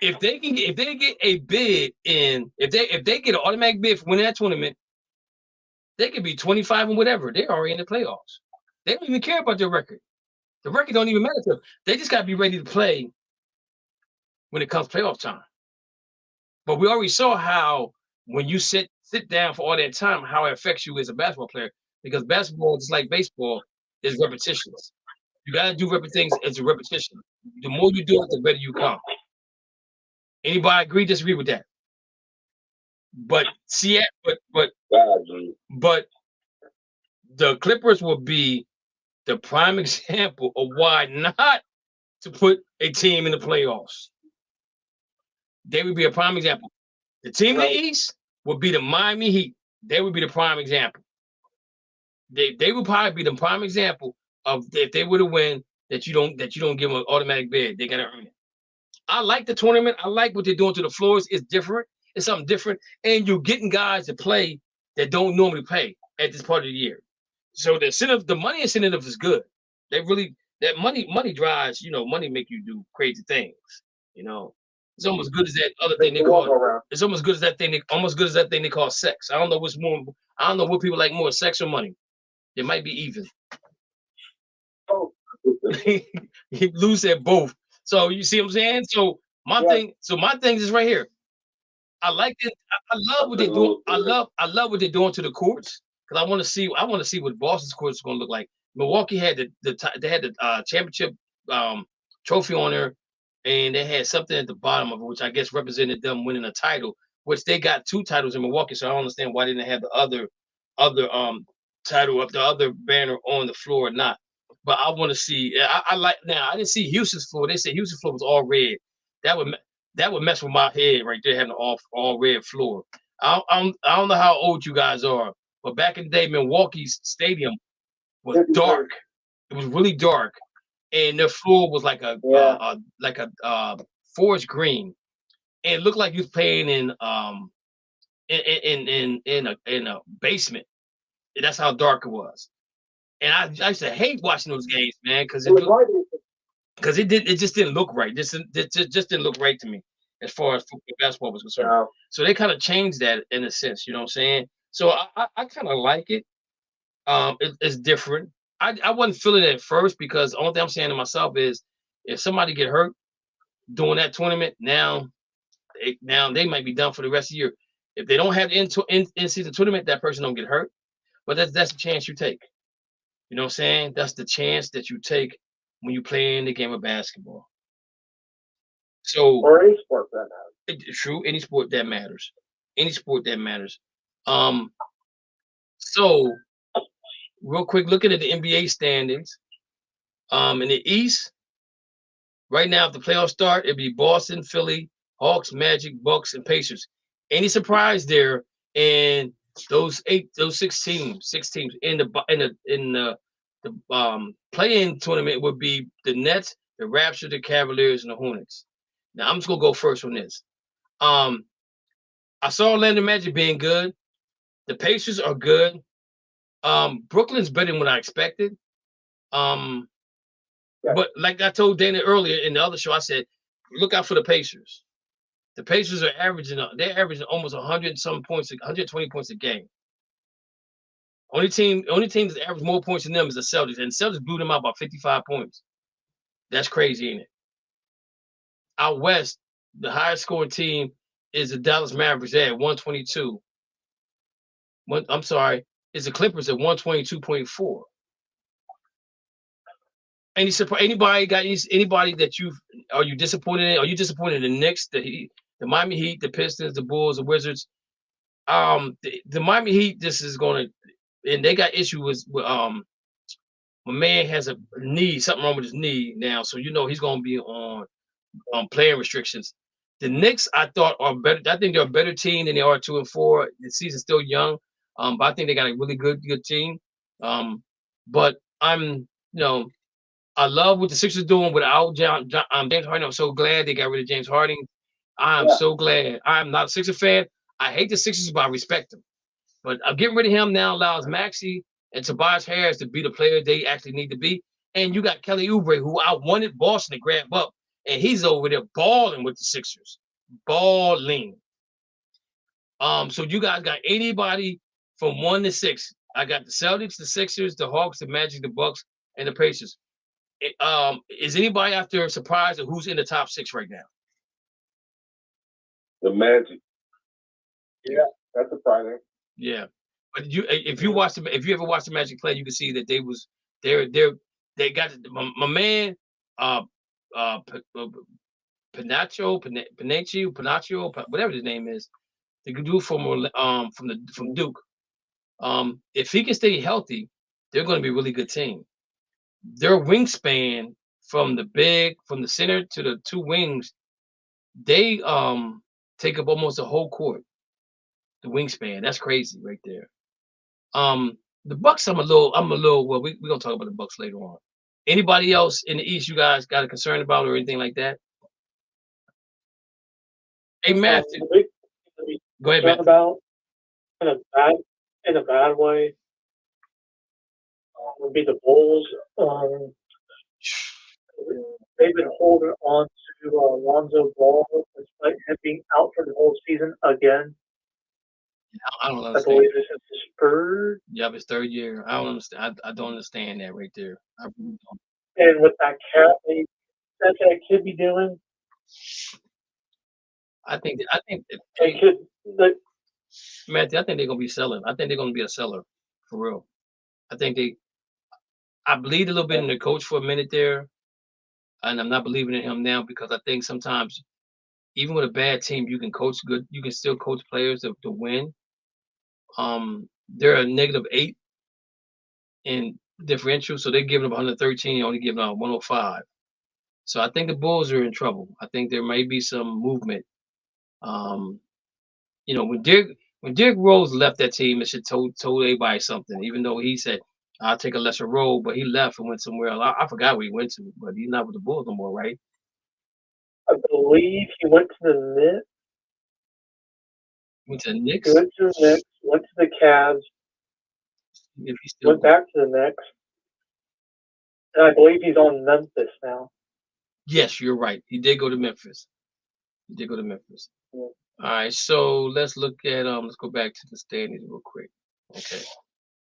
if they get a bid in, if they get an automatic bid for winning that tournament, they could be 25 and whatever. They're already in the playoffs. They don't even care about their record. The record don't even matter to them. They just got to be ready to play when it comes playoff time. But we already saw how when you sit down for all that time, how it affects you as a basketball player. Because basketball, just like baseball, is repetitions. You got to do things as a repetition. The more you do it, the better you come. Anybody agree, disagree with that? But see, but the Clippers will be the prime example of why not to put a team in the playoffs. They would be a prime example. The team in the East would be the Miami Heat. They would be the prime example. They would probably be the prime example of if they were to win that you don't give them an automatic bid. They gotta earn it. I like the tournament. I like what they're doing to the floors. It's different. It's something different. And you're getting guys to play that don't normally play at this part of the year. So the incentive, the money incentive is good. They really, that money drives, money make you do crazy things. It's almost good as that other thing they call. It's almost good as that thing. Almost good as that thing they call sex. I don't know what's more. I don't know what people like more, sex or money. It might be even. Oh, Lou said both. So you see what I'm saying? So my thing is right here. I like it. I love what they do. I love what they're doing to the courts because I want to see what Boston's courts is going to look like. Milwaukee had the championship trophy on there, and they had something at the bottom of it, which I guess represented them winning a title, which they got 2 titles in Milwaukee. So I don't understand why they didn't have the other title up, the other banner on the floor or not. But I want to see. I like now. I didn't see Houston's floor. They said Houston's floor was all red. That would mess with my head right there, having an all red floor. I don't know how old you guys are, but back in the day, Milwaukee's stadium was dark. It was really dark, and their floor was like a forest green, and it looked like you was playing in a basement. That's how dark it was. And I used to hate watching those games, man, because it just didn't look right. It just didn't look right to me as far as basketball was concerned. Wow. So they kind of changed that in a sense, you know what I'm saying? So I kind of like it. It's different. I wasn't feeling it at first because the only thing I'm saying to myself is if somebody get hurt during that tournament, now they might be done for the rest of the year. If they don't have the in-season tournament, that person don't get hurt. But that's the chance you take. You know what I'm saying? That's the chance that you take when you play in the game of basketball. So, or any sport that matters. True, any sport that matters. Any sport that matters. So, real quick, looking at the NBA standings. In the East, right now, if the playoffs start, it'd be Boston, Philly, Hawks, Magic, Bucks, and Pacers. Any surprise there? And those 6 teams in the play-in tournament would be the Nets, the Raptors, the Cavaliers, and the Hornets. Now I'm just gonna go first on this. I saw Orlando Magic being good. The Pacers are good. Brooklyn's better than what I expected. But like I told Dana earlier in the other show, I said, look out for the Pacers. The Pacers are averaging almost 100 some points, 120 points a game. Only team that's averaged more points than them is the Celtics, and the Celtics blew them out by 55 points. That's crazy, ain't it? Out west, the highest scoring team is the Dallas Mavericks at 122. It's the Clippers at 122.4. Anybody that are you disappointed in? Are you disappointed in the Knicks, the Miami Heat, the Pistons, the Bulls, the Wizards? The Miami Heat, this is going to, and they got issues with my man has a knee, something wrong with his knee now, so he's going to be on playing restrictions. The Knicks, I thought, are better. I think they're a better team than they are 2-4. The season's still young, but I think they got a really good team. But I love what the Sixers are doing without James Harden. I'm so glad they got rid of James Harden. I'm so glad. I'm not a Sixers fan. I hate the Sixers, but I respect them. But getting rid of him now allows Maxey and Tobias Harris to be the player they actually need to be. And you got Kelly Oubre, who I wanted Boston to grab up and he's over there balling with the Sixers, balling. So you guys got anybody from 1 to 6? I got the Celtics, the Sixers, the Hawks, the Magic, the Bucks, and the Pacers. Is anybody out there surprised at who's in the top 6 right now? The Magic. Yeah, that's surprising. Yeah, but if you ever watched the Magic play, you can see that they got my man Panaccio, whatever his name is, the dude from Duke. If he can stay healthy, they're going to be a really good team. Their wingspan from the center to the 2 wings, they take up almost the whole court. The wingspan, that's crazy right there. The Bucks, I'm a little. Well, we're gonna talk about the Bucks later on. Anybody else in the East you guys got a concern about or anything like that? Hey, Matthew, go ahead, Matthew. About in a bad way would be the Bulls. They've been holding on to Lonzo Ball despite him being out for the whole season again. I don't I understand. believe this is his third. Yeah, his 3rd year. I don't understand. I don't understand that right there. I really don't. And with that cap, that's what it could be doing. I think It could. Matthew, I think they're gonna be selling. I think they're gonna be a seller for real. I believed a little bit in the coach for a minute there, and I'm not believing in him now because I think sometimes, even with a bad team, you can coach good. You can still coach players to win. They're a -8 in differential, so they're giving up 113, only giving out 105. So I think the Bulls are in trouble. I think there may be some movement. When Derrick Rose left that team, it should told everybody something. Even though he said, "I'll take a lesser role," but he left and went somewhere else. I forgot where he went to, but he's not with the Bulls no more, right? I believe he went to the Knicks. Went to the Knicks. He went to the Knicks. Went to the Cavs. If he still Went back to the Knicks. And I believe he's on Memphis now. Yes, you're right. He did go to Memphis. Yeah. All right, so let's look at let's go back to the standings real quick. Okay.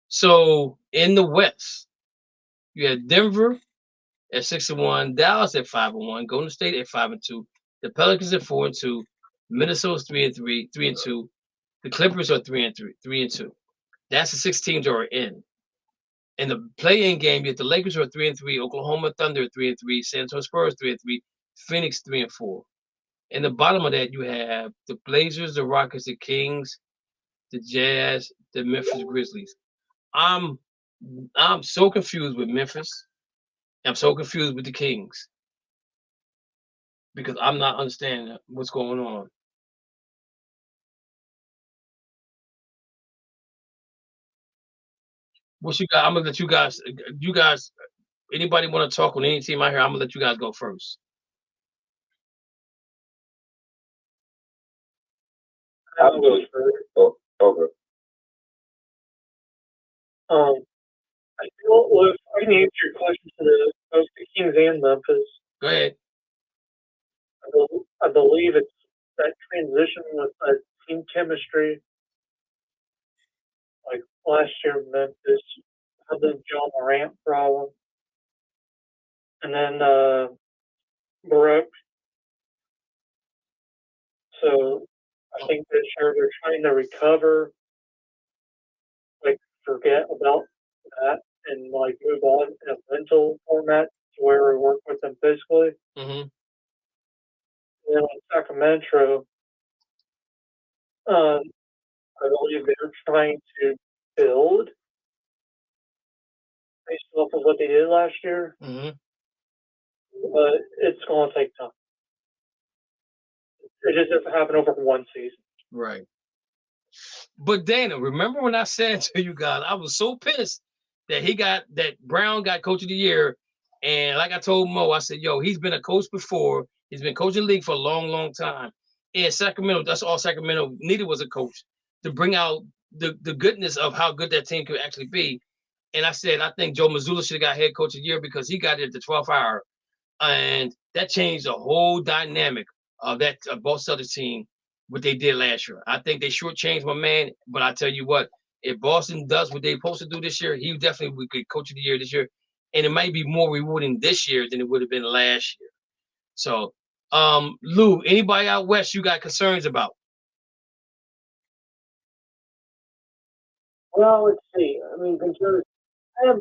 So in the West, you had Denver at 6-1, Dallas at 5-1, Golden State at 5-2, the Pelicans at 4-2, Minnesota's 3-3, 3-2, the Clippers are 3-2. That's the 6 teams that are in. In the play-in game, you have the Lakers are 3-3, Oklahoma Thunder 3-3, San Antonio Spurs 3-3, Phoenix 3-4. In the bottom of that, you have the Blazers, the Rockets, the Kings, the Jazz, the Memphis Grizzlies. I'm so confused with Memphis. I'm so confused with the Kings because I'm not understanding what's going on. What you got? I'm gonna let you guys. Anybody want to talk on any team out here? I'm gonna let you guys go first. I'm going first. Oh, okay. I feel if I can answer your question to both the Kings and Memphis. Go ahead. I believe it's that transition with team chemistry. Like last year, Memphis had the John Morant problem, and then Baroque. So I think this year they're trying to recover, like forget about that, and like move on in a mental format to where we work with them physically. Mm-hmm. And then in Sacramento, I believe they're trying to build based off of what they did last year, Mm-hmm. but it's going to take time. It just doesn't happen over one season. Right. But Dana, remember when I said to you guys, I was so pissed that Brown got Coach of the Year, and like I told Mo, I said, "Yo, he's been a coach before. He's been coaching the league for a long, long time." In Sacramento, that's all Sacramento needed was a coach to bring out the goodness of how good that team could actually be. And I said, I think Joe Mazzulla should have got head coach of the year because he got it at the 12th hour. And that changed the whole dynamic of that Boston Celtics team, what they did last year. I think they shortchanged my man, but I tell you what, if Boston does what they're supposed to do this year, he definitely would get coach of the year this year. And it might be more rewarding this year than it would have been last year. So, Lou, anybody out west you got concerns about? Well, let's see. I mean, concerns. I am a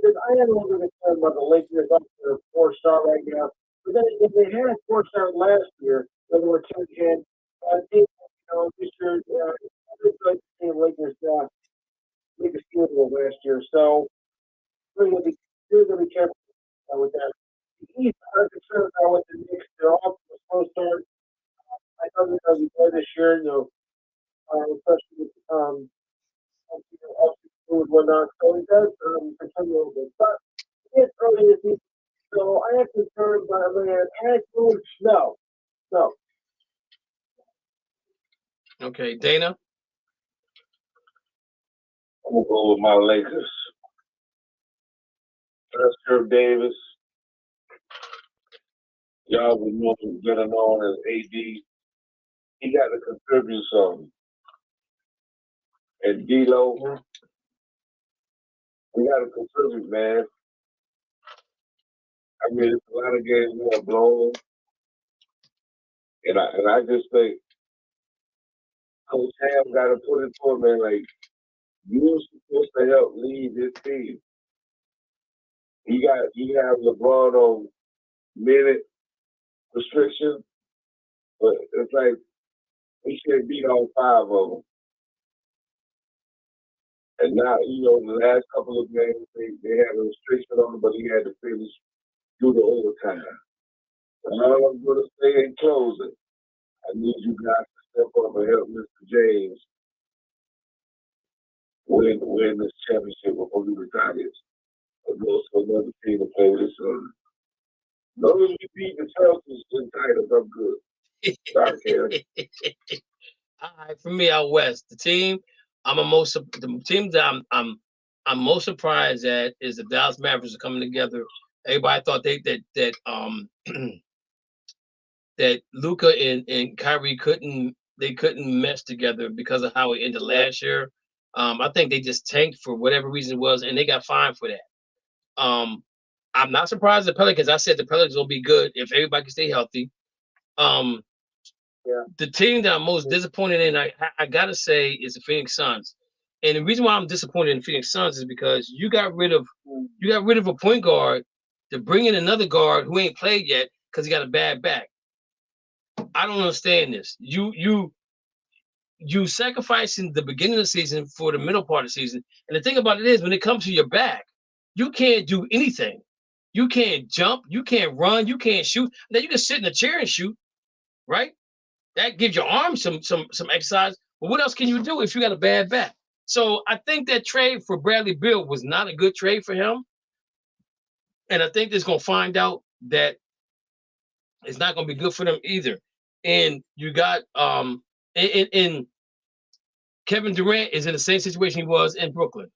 little bit concerned about the Lakers up to 4-star right now. But then if they had a 4-star last year, when they were 10-10, I think this year it's like the Lakers make a field goal last year. So we're going to be careful with that. The East, I'm concerned about with the Knicks. They're off to a slow start. I thought they're going to be better this year, especially with and whatnot. So it does concern a little bit. But it's early this season. So I am concerned about No. Okay, Dana? I'm going to go with my Lakers. That's Herb Davis. Y'all would know him better known as AD. He got to contribute something. And D-Lo, we got to contribute, man. I mean, it's a lot of games we have blown. And I just think Coach Ham got to put it for man, like, you're supposed to help lead this team. You have LeBron on minute restriction, but it's like he should beat all 5 of them. And now, the last couple of games, they had a restriction on him, but he had to finish through the overtime. And all I'm going to say in closing, I need you guys to step up and help Mr. James win this championship before he retires. And goes to another team to play with his son. As long as we beat the Celtics in titles, I'm good. Sorry, Karen. All right, for me out west, the team the team that I'm most surprised at is the Dallas Mavericks are coming together. Everybody thought that Luka and Kyrie couldn't mesh together because of how it ended last year. I think they just tanked for whatever reason it was, and they got fined for that. I'm not surprised the Pelicans. I said the Pelicans will be good if everybody can stay healthy. The team that I'm most disappointed in, I gotta say, is the Phoenix Suns. And the reason why I'm disappointed in Phoenix Suns is because you got rid of a point guard to bring in another guard who ain't played yet because he got a bad back. I don't understand this. You sacrificing the beginning of the season for the middle part of the season. And the thing about it is, when it comes to your back, you can't do anything. You can't jump. You can't run. You can't shoot. Now you can sit in a chair and shoot, right? That gives your arm some exercise. But what else can you do if you got a bad back? So I think that trade for Bradley Beal was not a good trade for him. And I think they're going to find out that it's not going to be good for them either. And you got in Kevin Durant is in the same situation he was in Brooklyn,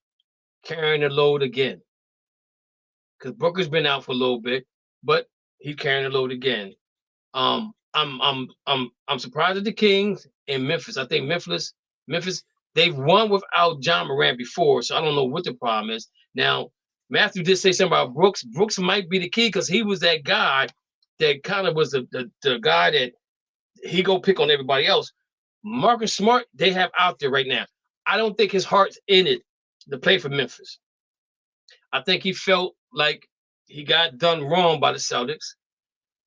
carrying the load again. Because Booker's been out for a little bit, but he's carrying the load again. I'm surprised at the Kings and Memphis. I think Memphis, they've won without John Morant before, so I don't know what the problem is. Now, Matthew did say something about Brooks. Brooks might be the key because he was that guy that kind of was the guy that he go pick on everybody else. Marcus Smart, they have out there right now. I don't think his heart's in it to play for Memphis. I think he felt like he got done wrong by the Celtics.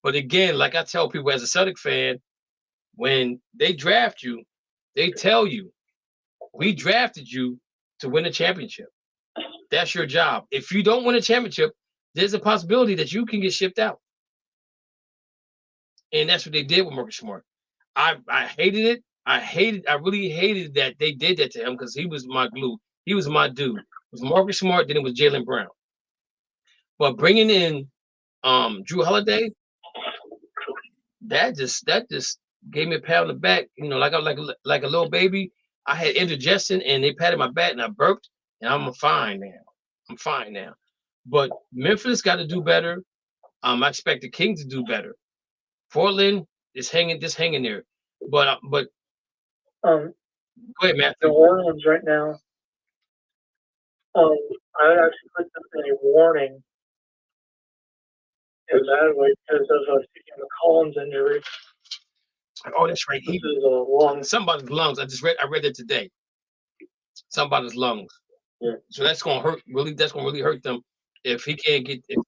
But again, like I tell people as a Celtic fan, when they draft you, they tell you, we drafted you to win a championship. That's your job. If you don't win a championship, there's a possibility that you can get shipped out. And that's what they did with Marcus Smart. I hated it. I really hated that they did that to him because he was my glue. He was my dude. It was Marcus Smart, then it was Jaylen Brown. But bringing in Drew Holiday, that just gave me a pat on the back. Like a little baby. I had indigestion and they patted my back and I burped and I'm fine now. But Memphis got to do better. I expect the Kings to do better. Portland is hanging there. But go ahead, Matthew. New Orleans right now. I actually put them in a warning in that way because of Stephen McCollum's injury. Oh, that's right. This is a lung. Somebody's lungs. I read it today. Somebody's lungs. Yeah. So that's gonna hurt. Really, that's gonna really hurt them if he can't get. And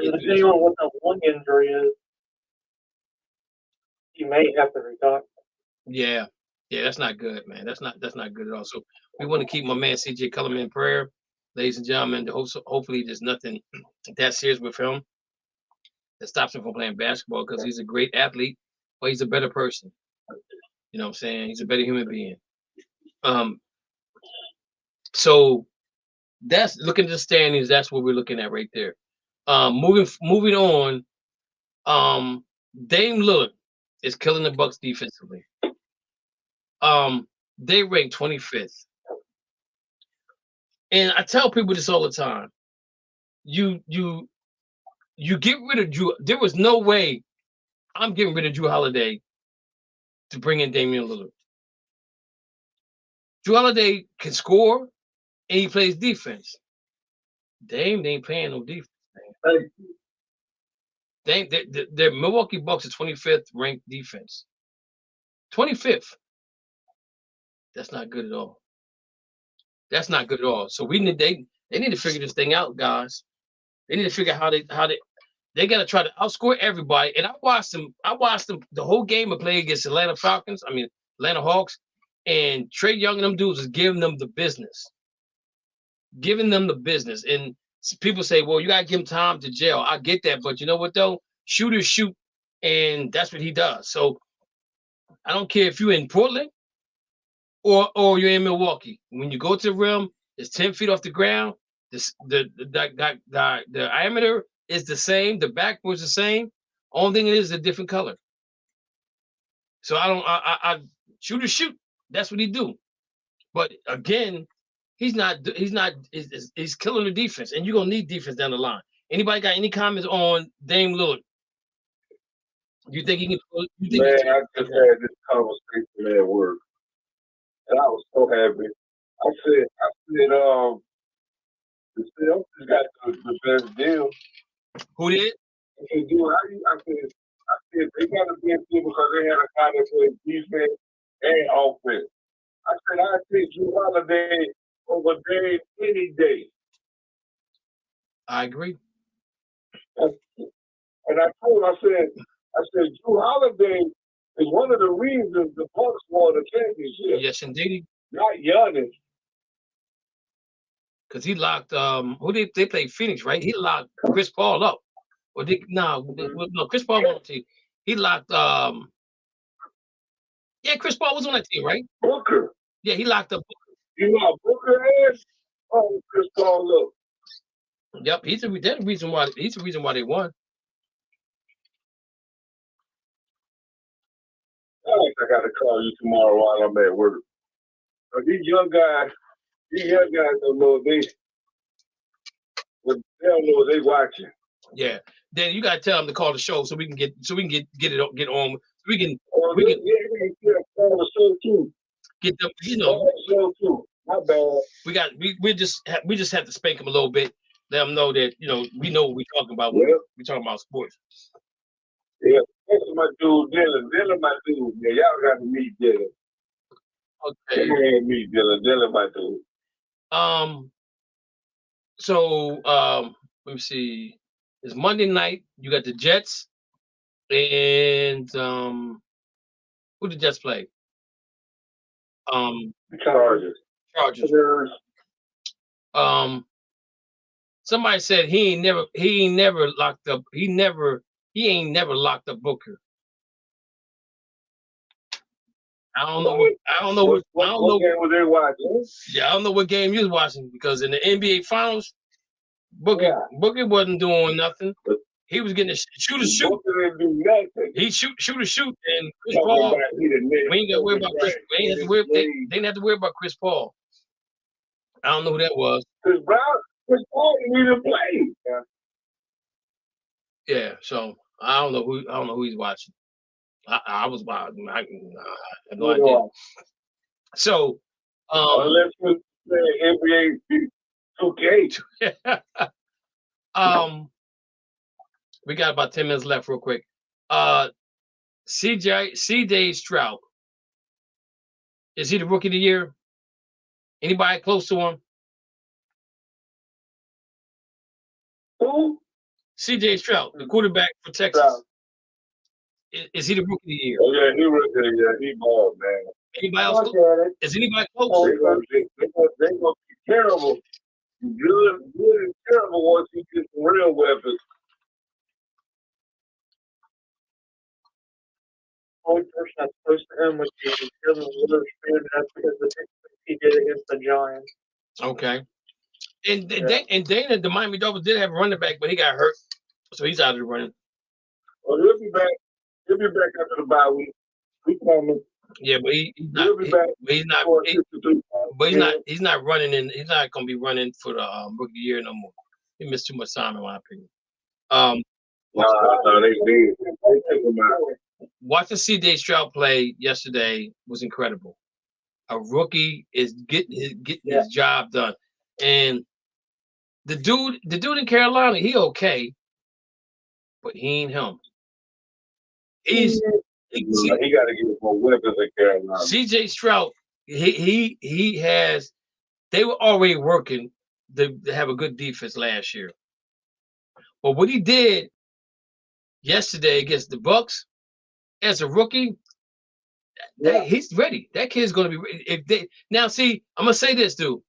depending on what the lung injury is, he may have to retire. Yeah, that's not good, man. That's not good at all. So we want to keep my man CJ Cullerman in prayer, ladies and gentlemen. Hopefully there's nothing that serious with him that stops him from playing basketball because he's a great athlete, but he's a better person. You know what I'm saying? He's a better human being. So that's looking at the standings. That's what we're looking at right there. Moving on. Dame Lillard is killing the Bucks defensively. They ranked 25th. And I tell people this all the time. You get rid of Drew. There was no way I'm getting rid of Drew Holiday to bring in Damian Lillard. Drew Holiday can score and he plays defense. Dame, they ain't playing no defense, man. The Milwaukee Bucks are 25th ranked defense. 25th. That's not good at all. That's not good at all. So they need to figure this thing out, guys. They need to figure out how they got to try to outscore everybody. And I watched them the whole game of play against Atlanta Hawks, and Trae Young and them dudes is giving them the business. And people say, well, you got to give him time to jail. I get that. But you know what, though? Shooters shoot, and that's what he does. So I don't care if you're in Portland or you're in Milwaukee. When you go to the rim, it's 10 feet off the ground. The diameter is the same. The backboard's the same. Only thing it is a different color. So I shooters shoot. That's what he do. But again, he's killing the defense, and you're gonna need defense down the line. Anybody got any comments on Dame Lillard? You think he can? Man, I just had this conversation at work, and I was so happy. I said, the Celtics got the best deal. Who did? I said, dude, I said they got a best deal because they had a guy that plays defense and offense. I said, I take Drew Holiday over Dame any day. I agree. And I told him, I said, Drew Holiday is one of the reasons the Bucks won the championship. Yes, indeed. Not Giannis. Because he locked they played Phoenix, right? He locked Chris Paul up. Or Chris Paul was on the team. He locked Chris Paul was on that team, right? Booker. Yeah, he locked up Booker. You know Booker is? Oh, Chris Paul up. Yep, he's the reason why they won. I got to call you tomorrow while I'm at work. These young guys don't know they don't know what they watching. Yeah. Then you gotta tell them to call the show so we can get on. We can get them. You know. Show too. My bad. We just have to spank them a little bit. Let them know that we know what we're talking about. Yeah. We're talking about sports. Yeah, that's my dude Dylan. Dylan, my dude. Yeah, y'all got to meet Dylan. Okay. Yeah, meet Dylan. Dylan, my dude. So let me see. It's Monday night. You got the Jets and who did the Jets play? The Chargers. Somebody said he ain't never locked up. He ain't never locked up Booker. I don't know what game was they watching? Yeah, I don't know what game you was watching because in the NBA Finals, Booker wasn't doing nothing. He was getting a shoot. Booker didn't do nothing. He shoot, and Chris Paul. We ain't got to worry about Chris. They didn't have to worry about Chris Paul. I don't know who that was. Chris Paul didn't even play. Yeah. So I don't know who he's watching. I was watching. I have no idea. So, unless you say NBA 2K. we got about 10 minutes left, real quick. CJ Stroud. Is he the rookie of the year? Anybody close to him? Who? CJ Stroud, the quarterback for Texas. Stroud. Is he the rookie of the year? Oh yeah, he rookie. Yeah, he balled, man. Anybody else? Look at it. Is anybody close? They gonna be terrible. Good and terrible once he gets some real weapons. Only person that's close to him would be Kevin Witherspoon. That's because of the things he did against the Giants. Okay. And Dana, the Miami Dolphins did have a running back, but he got hurt, so he's out of the running. Well, he'll be back. He'll be back after the bye week. We coming. Yeah, but he's not. He'll be back. But he's not. for 63. But he's not running in. He's not going to be running for the rookie of the year no more. He missed too much time, in my opinion. No, they take him out. Watching CJ Stroud play yesterday was incredible. A rookie is getting his job done, and the dude in Carolina, he okay, but he ain't him. He got to get more weapons in Carolina. CJ Stroud, he has. They were already working to have a good defense last year, but what he did yesterday against the Bucs as a rookie, he's ready. That kid's going to be. Now, see, I'm gonna say this, dude. I'm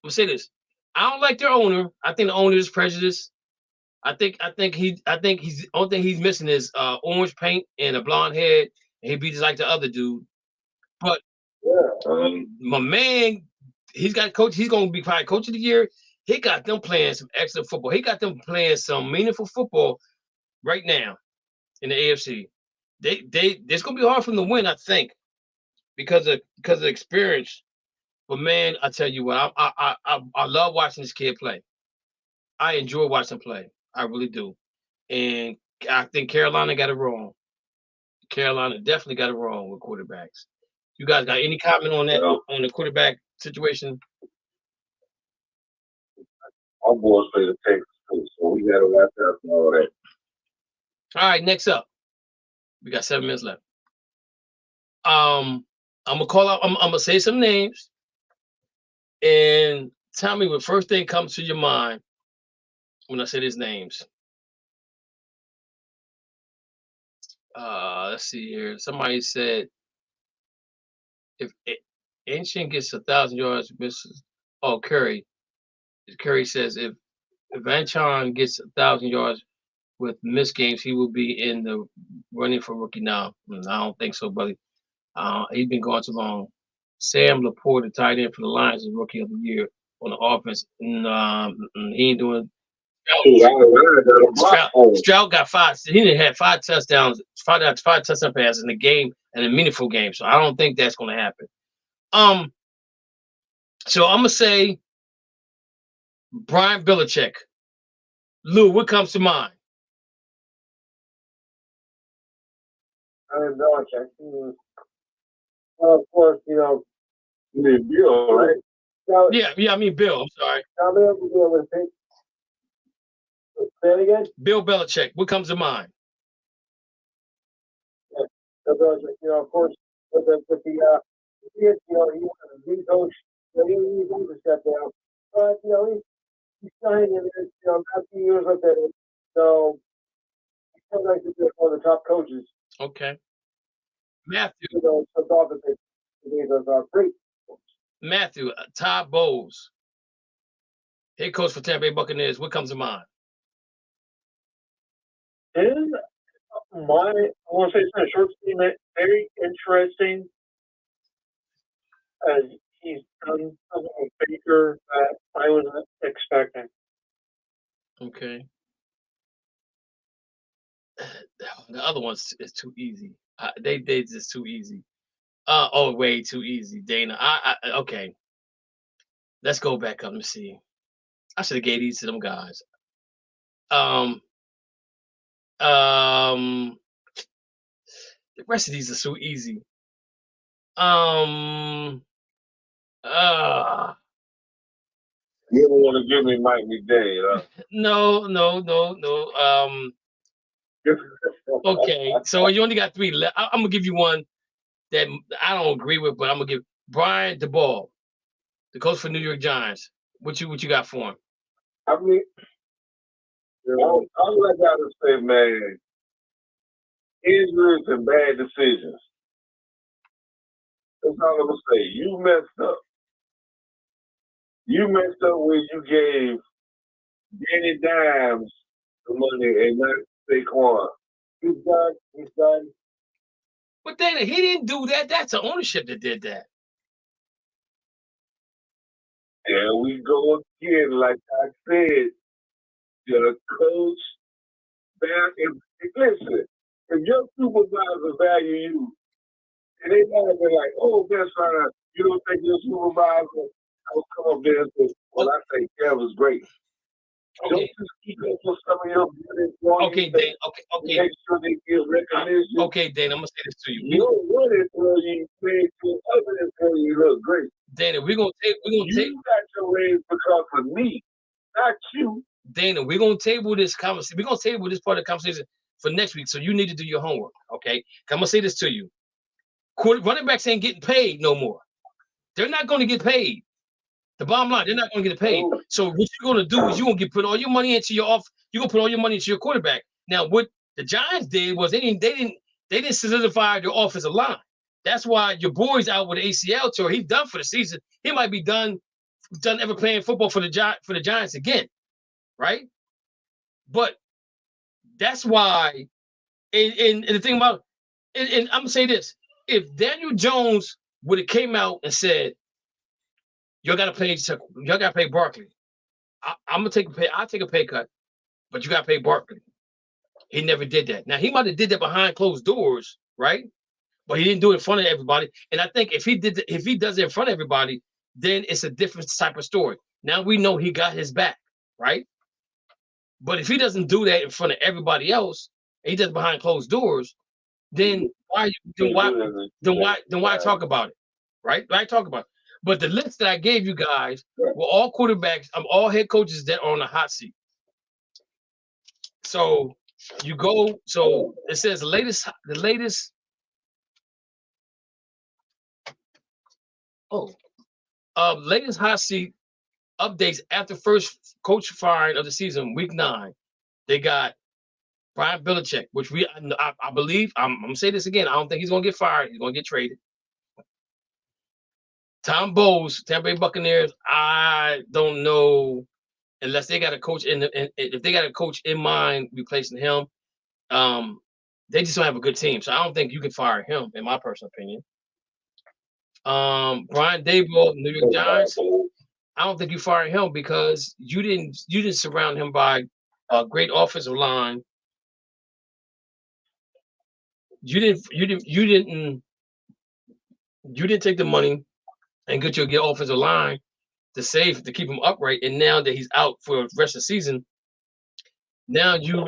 gonna say this. I don't like their owner. I think the owner is prejudiced. I think he's the only thing he's missing is orange paint and a blonde head, and he'd be just like the other dude. But my man, he's got coach. He's going to be probably coach of the year. He got them playing some excellent football. He got them playing some meaningful football right now in the AFC. It's going to be hard for them to win, I think, because of experience. But man, I tell you what, I love watching this kid play. I enjoy watching him play. I really do. And I think Carolina got it wrong. Carolina definitely got it wrong with quarterbacks. You guys got any comment on that, on the quarterback situation? Our boys play the Texas too, so we got to watch out for all that. All right, next up. We got 7 minutes left. I'm gonna call out, I'm gonna say some names and tell me what first thing comes to your mind when I say these names. Let's see here. Somebody said if Ancient gets 1,000 yards, misses. Oh, Curry. Curry says if Vanchon gets 1,000 yards with missed games, he will be in the running for rookie now. I don't think so, buddy. He's been gone too long. Sam Laporte, the tight end for the Lions, is rookie of the year on the offense. He ain't doing. Stroud got 5. He didn't have 5 touchdowns, 5 touchdown passes in the game and a meaningful game. So I don't think that's going to happen. So I'm gonna say Brian Belichick. Lou, what comes to mind? Brian Belichick. Well, of course, you mean Bill, right? So, yeah. I mean Bill. I'm sorry. I'll be able to deal with it. Say it again. Bill Belichick. What comes to mind? Yeah, Bill Belichick. Of course, with the he was a new coach. He's going to step down, but he's still hanging in there. Not a few years with it, so he's still going to be one of the top coaches. Okay. Matthew. Matthew, Todd Bowles, head coach for Tampa Bay Buccaneers. What comes to mind? I want to say it's a short statement. Very interesting, as he's done something with Baker that I wasn't expecting. Okay. The other one's is too easy. They just too easy. Way too easy, Dana. Okay. Let's go back up and see. I should have gave these to them guys. The rest of these are so easy. You don't want to give me Mike McDaniel, huh? No. Okay, so you only got 3 left. I'm gonna give you one that I don't agree with, but I'm gonna give Brian DeBall, the coach for New York Giants. What you got for him? I mean, all I gotta say, man, injuries and bad decisions. That's all I'm gonna say. You messed up. You messed up when you gave Danny Dimes the money and not Saquon. He's done. But Dana, he didn't do that. That's the ownership that did that. And we go again, like I said, the coach back. Listen, if your supervisor value you, and they might have been like, "Oh, that's fine. You don't think your supervisor?" I'll come up there and say, "Well, I think Kev was great." Okay. Don't just keep up with some of your good employees. Okay, Dana. Okay. Make sure they get recognition. Okay, Dana. I'm gonna say this to you. You don't want employees make your other employees look great. Dana, we're gonna take. You got your raise because of me, not you. Dana, we're gonna table this conversation. We're gonna table this part of the conversation for next week. So you need to do your homework. Okay. I'm gonna say this to you. Running backs ain't getting paid no more. They're not gonna get paid. The bottom line, they're not going to get paid. So what you're going to do is you're going to put all your money into your You're going to put all your money into your quarterback. Now, what the Giants did was they didn't solidify their offensive line. That's why your boy's out with an ACL tour. He's done for the season. He might be done ever playing football for the Giants again, right? But that's why. And the thing about, and I'm gonna say this: if Daniel Jones would have came out and said, y'all gotta pay Barkley. I'll take a pay cut, but you gotta pay Barkley. He never did that. Now he might have did that behind closed doors, right? But he didn't do it in front of everybody. And I think if he does it in front of everybody, then it's a different type of story. Now we know he got his back, right? But if he doesn't do that in front of everybody else, and he does it behind closed doors, then why talk about it, right? Why talk about it? But the list that I gave you guys were all quarterbacks, all head coaches that are on the hot seat. So you go. So it says the latest. Latest hot seat updates after first coach firing of the season, week 9. They got Brian Belichick, which I believe. I'm gonna say this again. I don't think he's gonna get fired. He's gonna get traded. Tom Bowles, Tampa Bay Buccaneers. I don't know unless they got a coach if they got a coach in mind replacing him. They just don't have a good team, so I don't think you can fire him, in my personal opinion. Brian Daboll, New York Giants. I don't think you fire him because you didn't surround him by a great offensive line. You didn't take the money and get your offensive line to keep him upright. And now that he's out for the rest of the season, now you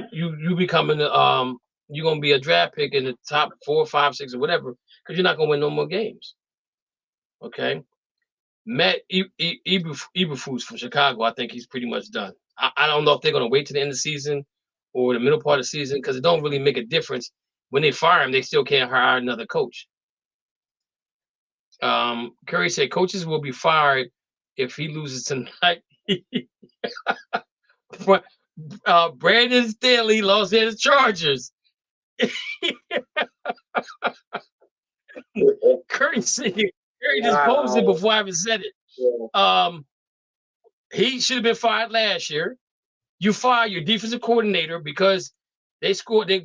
becoming you're gonna be a draft pick in the top 4, 5, 6, or whatever, because you're not gonna win no more games. Okay. Matt Eberflus from Chicago, I think he's pretty much done. I don't know if they're gonna wait to the end of the season or the middle part of the season, because it don't really make a difference. When they fire him, they still can't hire another coach. Curry said coaches will be fired if he loses tonight. Brandon Staley, Los Angeles Chargers. Curry just posed it before I even said it. He should have been fired last year. You fire your defensive coordinator because they score all these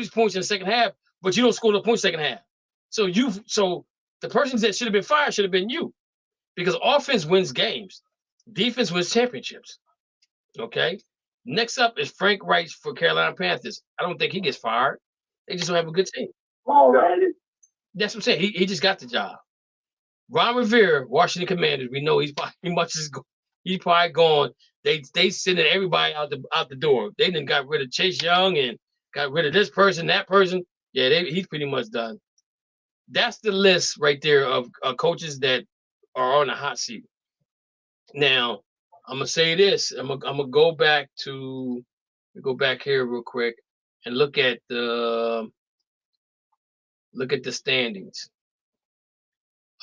points in the second half, but you don't score the points in the second half. So the person that should have been fired should have been you, because offense wins games, defense wins championships. Okay. Next up is Frank Reich for Carolina Panthers. I don't think he gets fired. They just don't have a good team. That's what I'm saying. He just got the job. Ron Rivera, Washington Commanders. We know he He's probably gone. They sending everybody out the door. They done got rid of Chase Young and got rid of this person, that person. Yeah, he's pretty much done. That's the list right there of coaches that are on the hot seat. Now, I'm gonna say this. I'm gonna go back here real quick and look at the standings.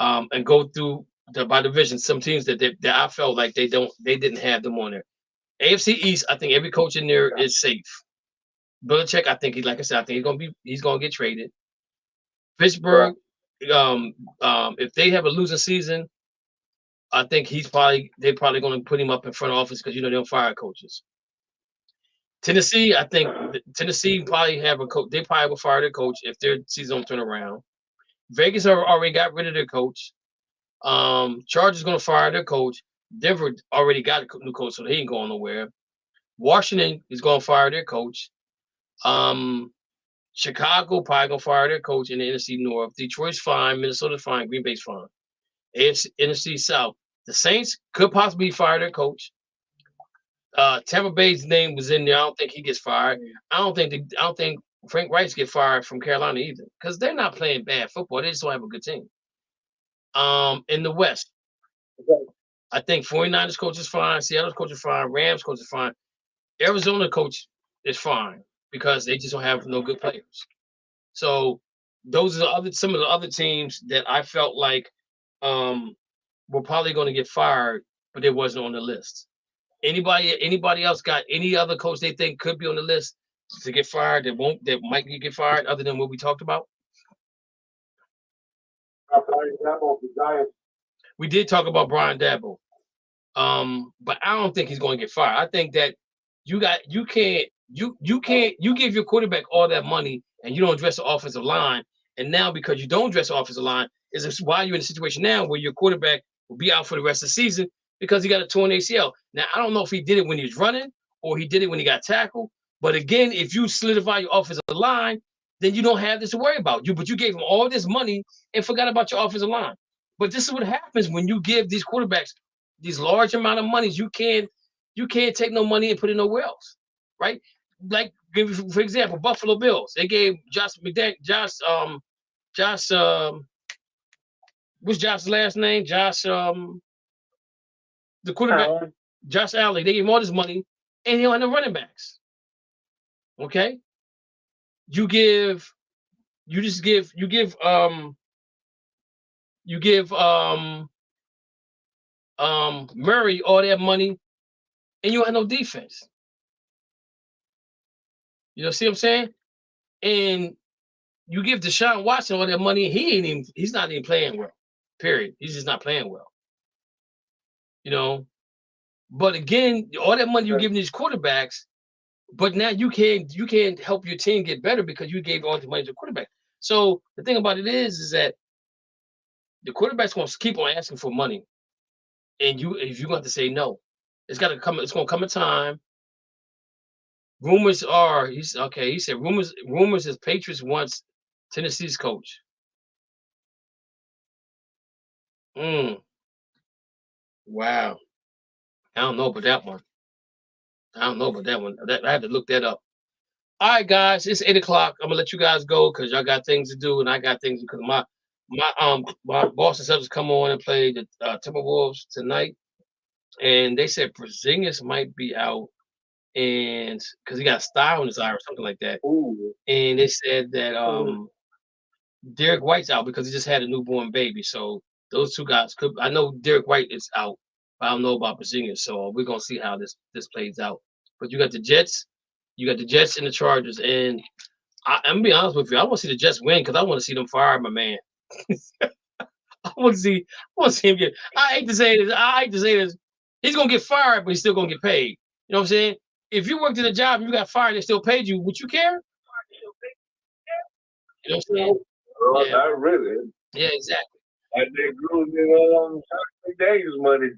And go through by division some teams that I felt like they didn't have them on there. AFC East, I think every coach in there is safe. Belichick, I think I think he's gonna get traded. Pittsburgh, if they have a losing season, I think they're probably gonna put him up in front office because they don't fire coaches. Tennessee, I think Tennessee probably have a coach. They probably will fire their coach if their season don't turn around. Vegas already got rid of their coach. Chargers going to fire their coach. Denver already got a new coach, so he ain't going nowhere. Washington is going to fire their coach. Chicago probably going to fire their coach in the NFC North. Detroit's fine. Minnesota's fine. Green Bay's fine. NFC South. The Saints could possibly fire their coach. Tampa Bay's name was in there. I don't think he gets fired. I don't think Frank Rice get fired from Carolina either because they're not playing bad football. They just don't have a good team. In the West, I think 49ers coach is fine. Seattle's coach is fine. Rams coach is fine. Arizona coach is fine because they just don't have no good players. So those are some of the other teams that I felt like were probably going to get fired, but they wasn't on the list. Anybody else got any other coach they think could be on the list to get fired that might get fired other than what we talked about? We did talk about Brian Daboll. But I don't think he's going to get fired. I think that you give your quarterback all that money and you don't address the offensive line. And now because you don't address the offensive line, is why you're in a situation now where your quarterback will be out for the rest of the season because he got a torn ACL. Now, I don't know if he did it when he was running or he did it when he got tackled. But again, if you solidify your offensive line, then you don't have this to worry about. But you gave him all this money and forgot about your offensive line. But this is what happens when you give these quarterbacks these large amount of monies. You can't take no money and put it nowhere else, right? Like, for example, Buffalo Bills. They gave what's Josh's last name? The quarterback, Allen. Josh Allen. They gave him all this money, and he don't have no running backs. Okay, you give Murray all that money, and you have no defense. You know, see what I'm saying? And you give Deshaun Watson all that money, he's not even playing well. Period. He's just not playing well. You know, but again, all that money you're giving these quarterbacks, but now you can't help your team get better because you gave all the money to the quarterback. So the thing about it is that the quarterback's going to keep on asking for money, and if you're going to have to say no, it's going to come a time. Rumors are he said rumors is Patriots wants Tennessee's coach. Wow. I don't know about that one. I had to look that up. All right, guys, it's 8 o'clock. I'm gonna let you guys go because y'all got things to do, and I got things because my Boston Celtics come on and play the Timberwolves tonight, and they said Porzingis might be out, and because he got a style in his eye or something like that. Ooh. And they said that Derek White's out because he just had a newborn baby. So those two guys could. I know Derek White is out. I don't know about Porzingis, so we're gonna see how this plays out. But you got the Jets and the Chargers, and I'm gonna be honest with you. I want to see the Jets win because I want to see them fire my man. I want to see him get. I hate to say this. He's gonna get fired, but he's still gonna get paid. You know what I'm saying? If you worked at a job and you got fired, they still paid you. Would you care? You know what I'm saying? Well, not really. Yeah, exactly. And they grew Daniels money.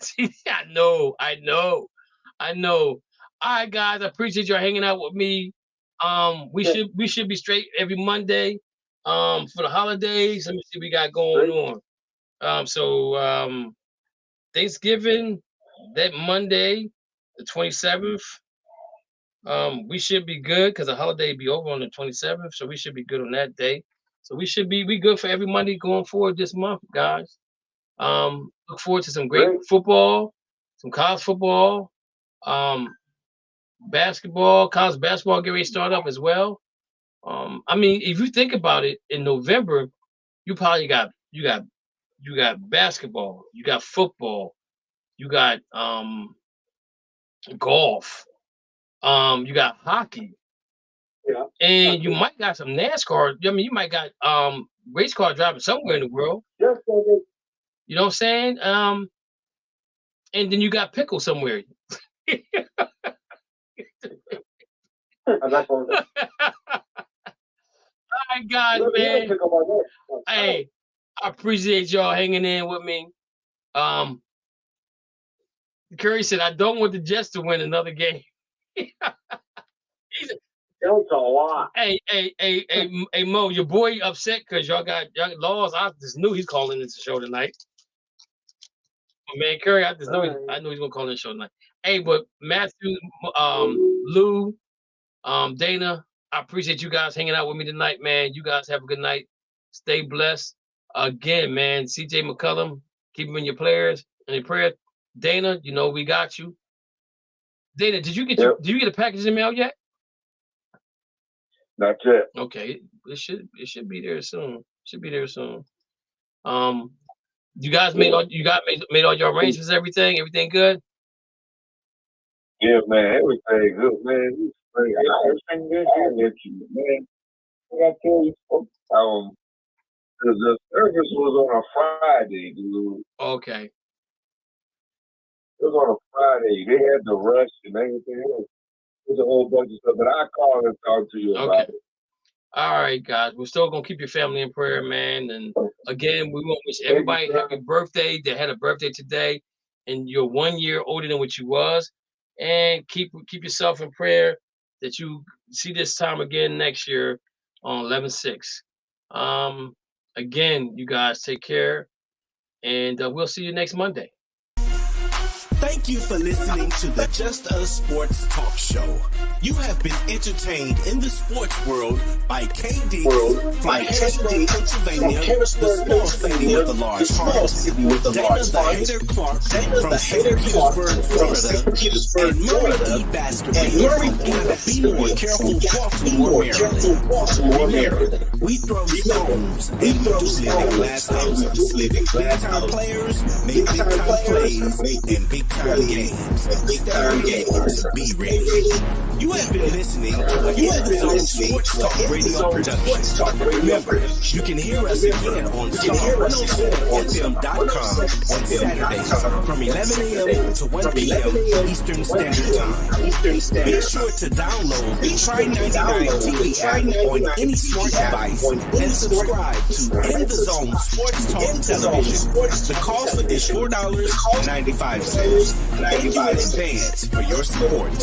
I know. All right, guys, I appreciate y'all hanging out with me. We should be straight every Monday. For the holidays. Let me see what we got going on. So Thanksgiving, that Monday, the 27th, we should be good because the holiday be over on the 27th, so we should be good on that day. So we good for every Monday going forward this month, guys. Look forward to some great football, some college football, basketball, college basketball getting ready to start up as well. I mean, if you think about it, in November, you probably got basketball, you got football, you got golf, you got hockey, and you might got some NASCAR. I mean, you might got race car driving somewhere in the world. You know what I'm saying? And then you got pickle somewhere. My God, man. Hey, I appreciate y'all hanging in with me. Curry said, I don't want the Jets to win another game. That's a lot. Hey, Mo, your boy upset because y'all laws. I just knew he's calling this show tonight. Man, Curry, I just know I know he's gonna call in the show tonight. Hey, but Matthew, Lou, Dana, I appreciate you guys hanging out with me tonight, man. You guys have a good night. Stay blessed. Again, man, CJ McCollum, keep him in your prayers and your prayer. Dana, you know we got you. Dana, did you get a package in mail yet? Not yet. Okay, it should be there soon. Should be there soon. You guys made all your arrangements, everything good? Yeah, man, everything good, man. Everything good here, man. I gotta tell you, the service was on a Friday, dude. Okay. It was on a Friday. They had the rush and everything else. There's a whole bunch of stuff, but I'll call and talk to you about it. All right, guys. We're still gonna keep your family in prayer, man. And again, we want to wish everybody happy birthday. They had a birthday today, and you're 1 year older than what you was. And keep yourself in prayer that you see this time again next year on 11/6. Again, you guys take care, and we'll see you next Monday. Thank you for listening to the Just Us Sports Talk Show. You have been entertained in the sports world by KD from Harrisburg, Pennsylvania, the small city with a large heart, Dana the Hater Clark from St. Petersburg, Florida, and Murray E. Baskerville from Be More Careful, Baltimore, Maryland. We throw stones and we do live in glass houses. Big-time players make big-time plays and big-time games. Be ready. You have been listening to an In the Zone Sports Talk Radio production. Remember, you can hear us again on Star107FM.com on Saturdays from 11 a.m. to 1 p.m. Eastern Standard Time. Be sure to download the Try99 TV app on any smart device and subscribe to In the Zone Sports Talk Television. The cost is $4.95. Thank you in advance for your support.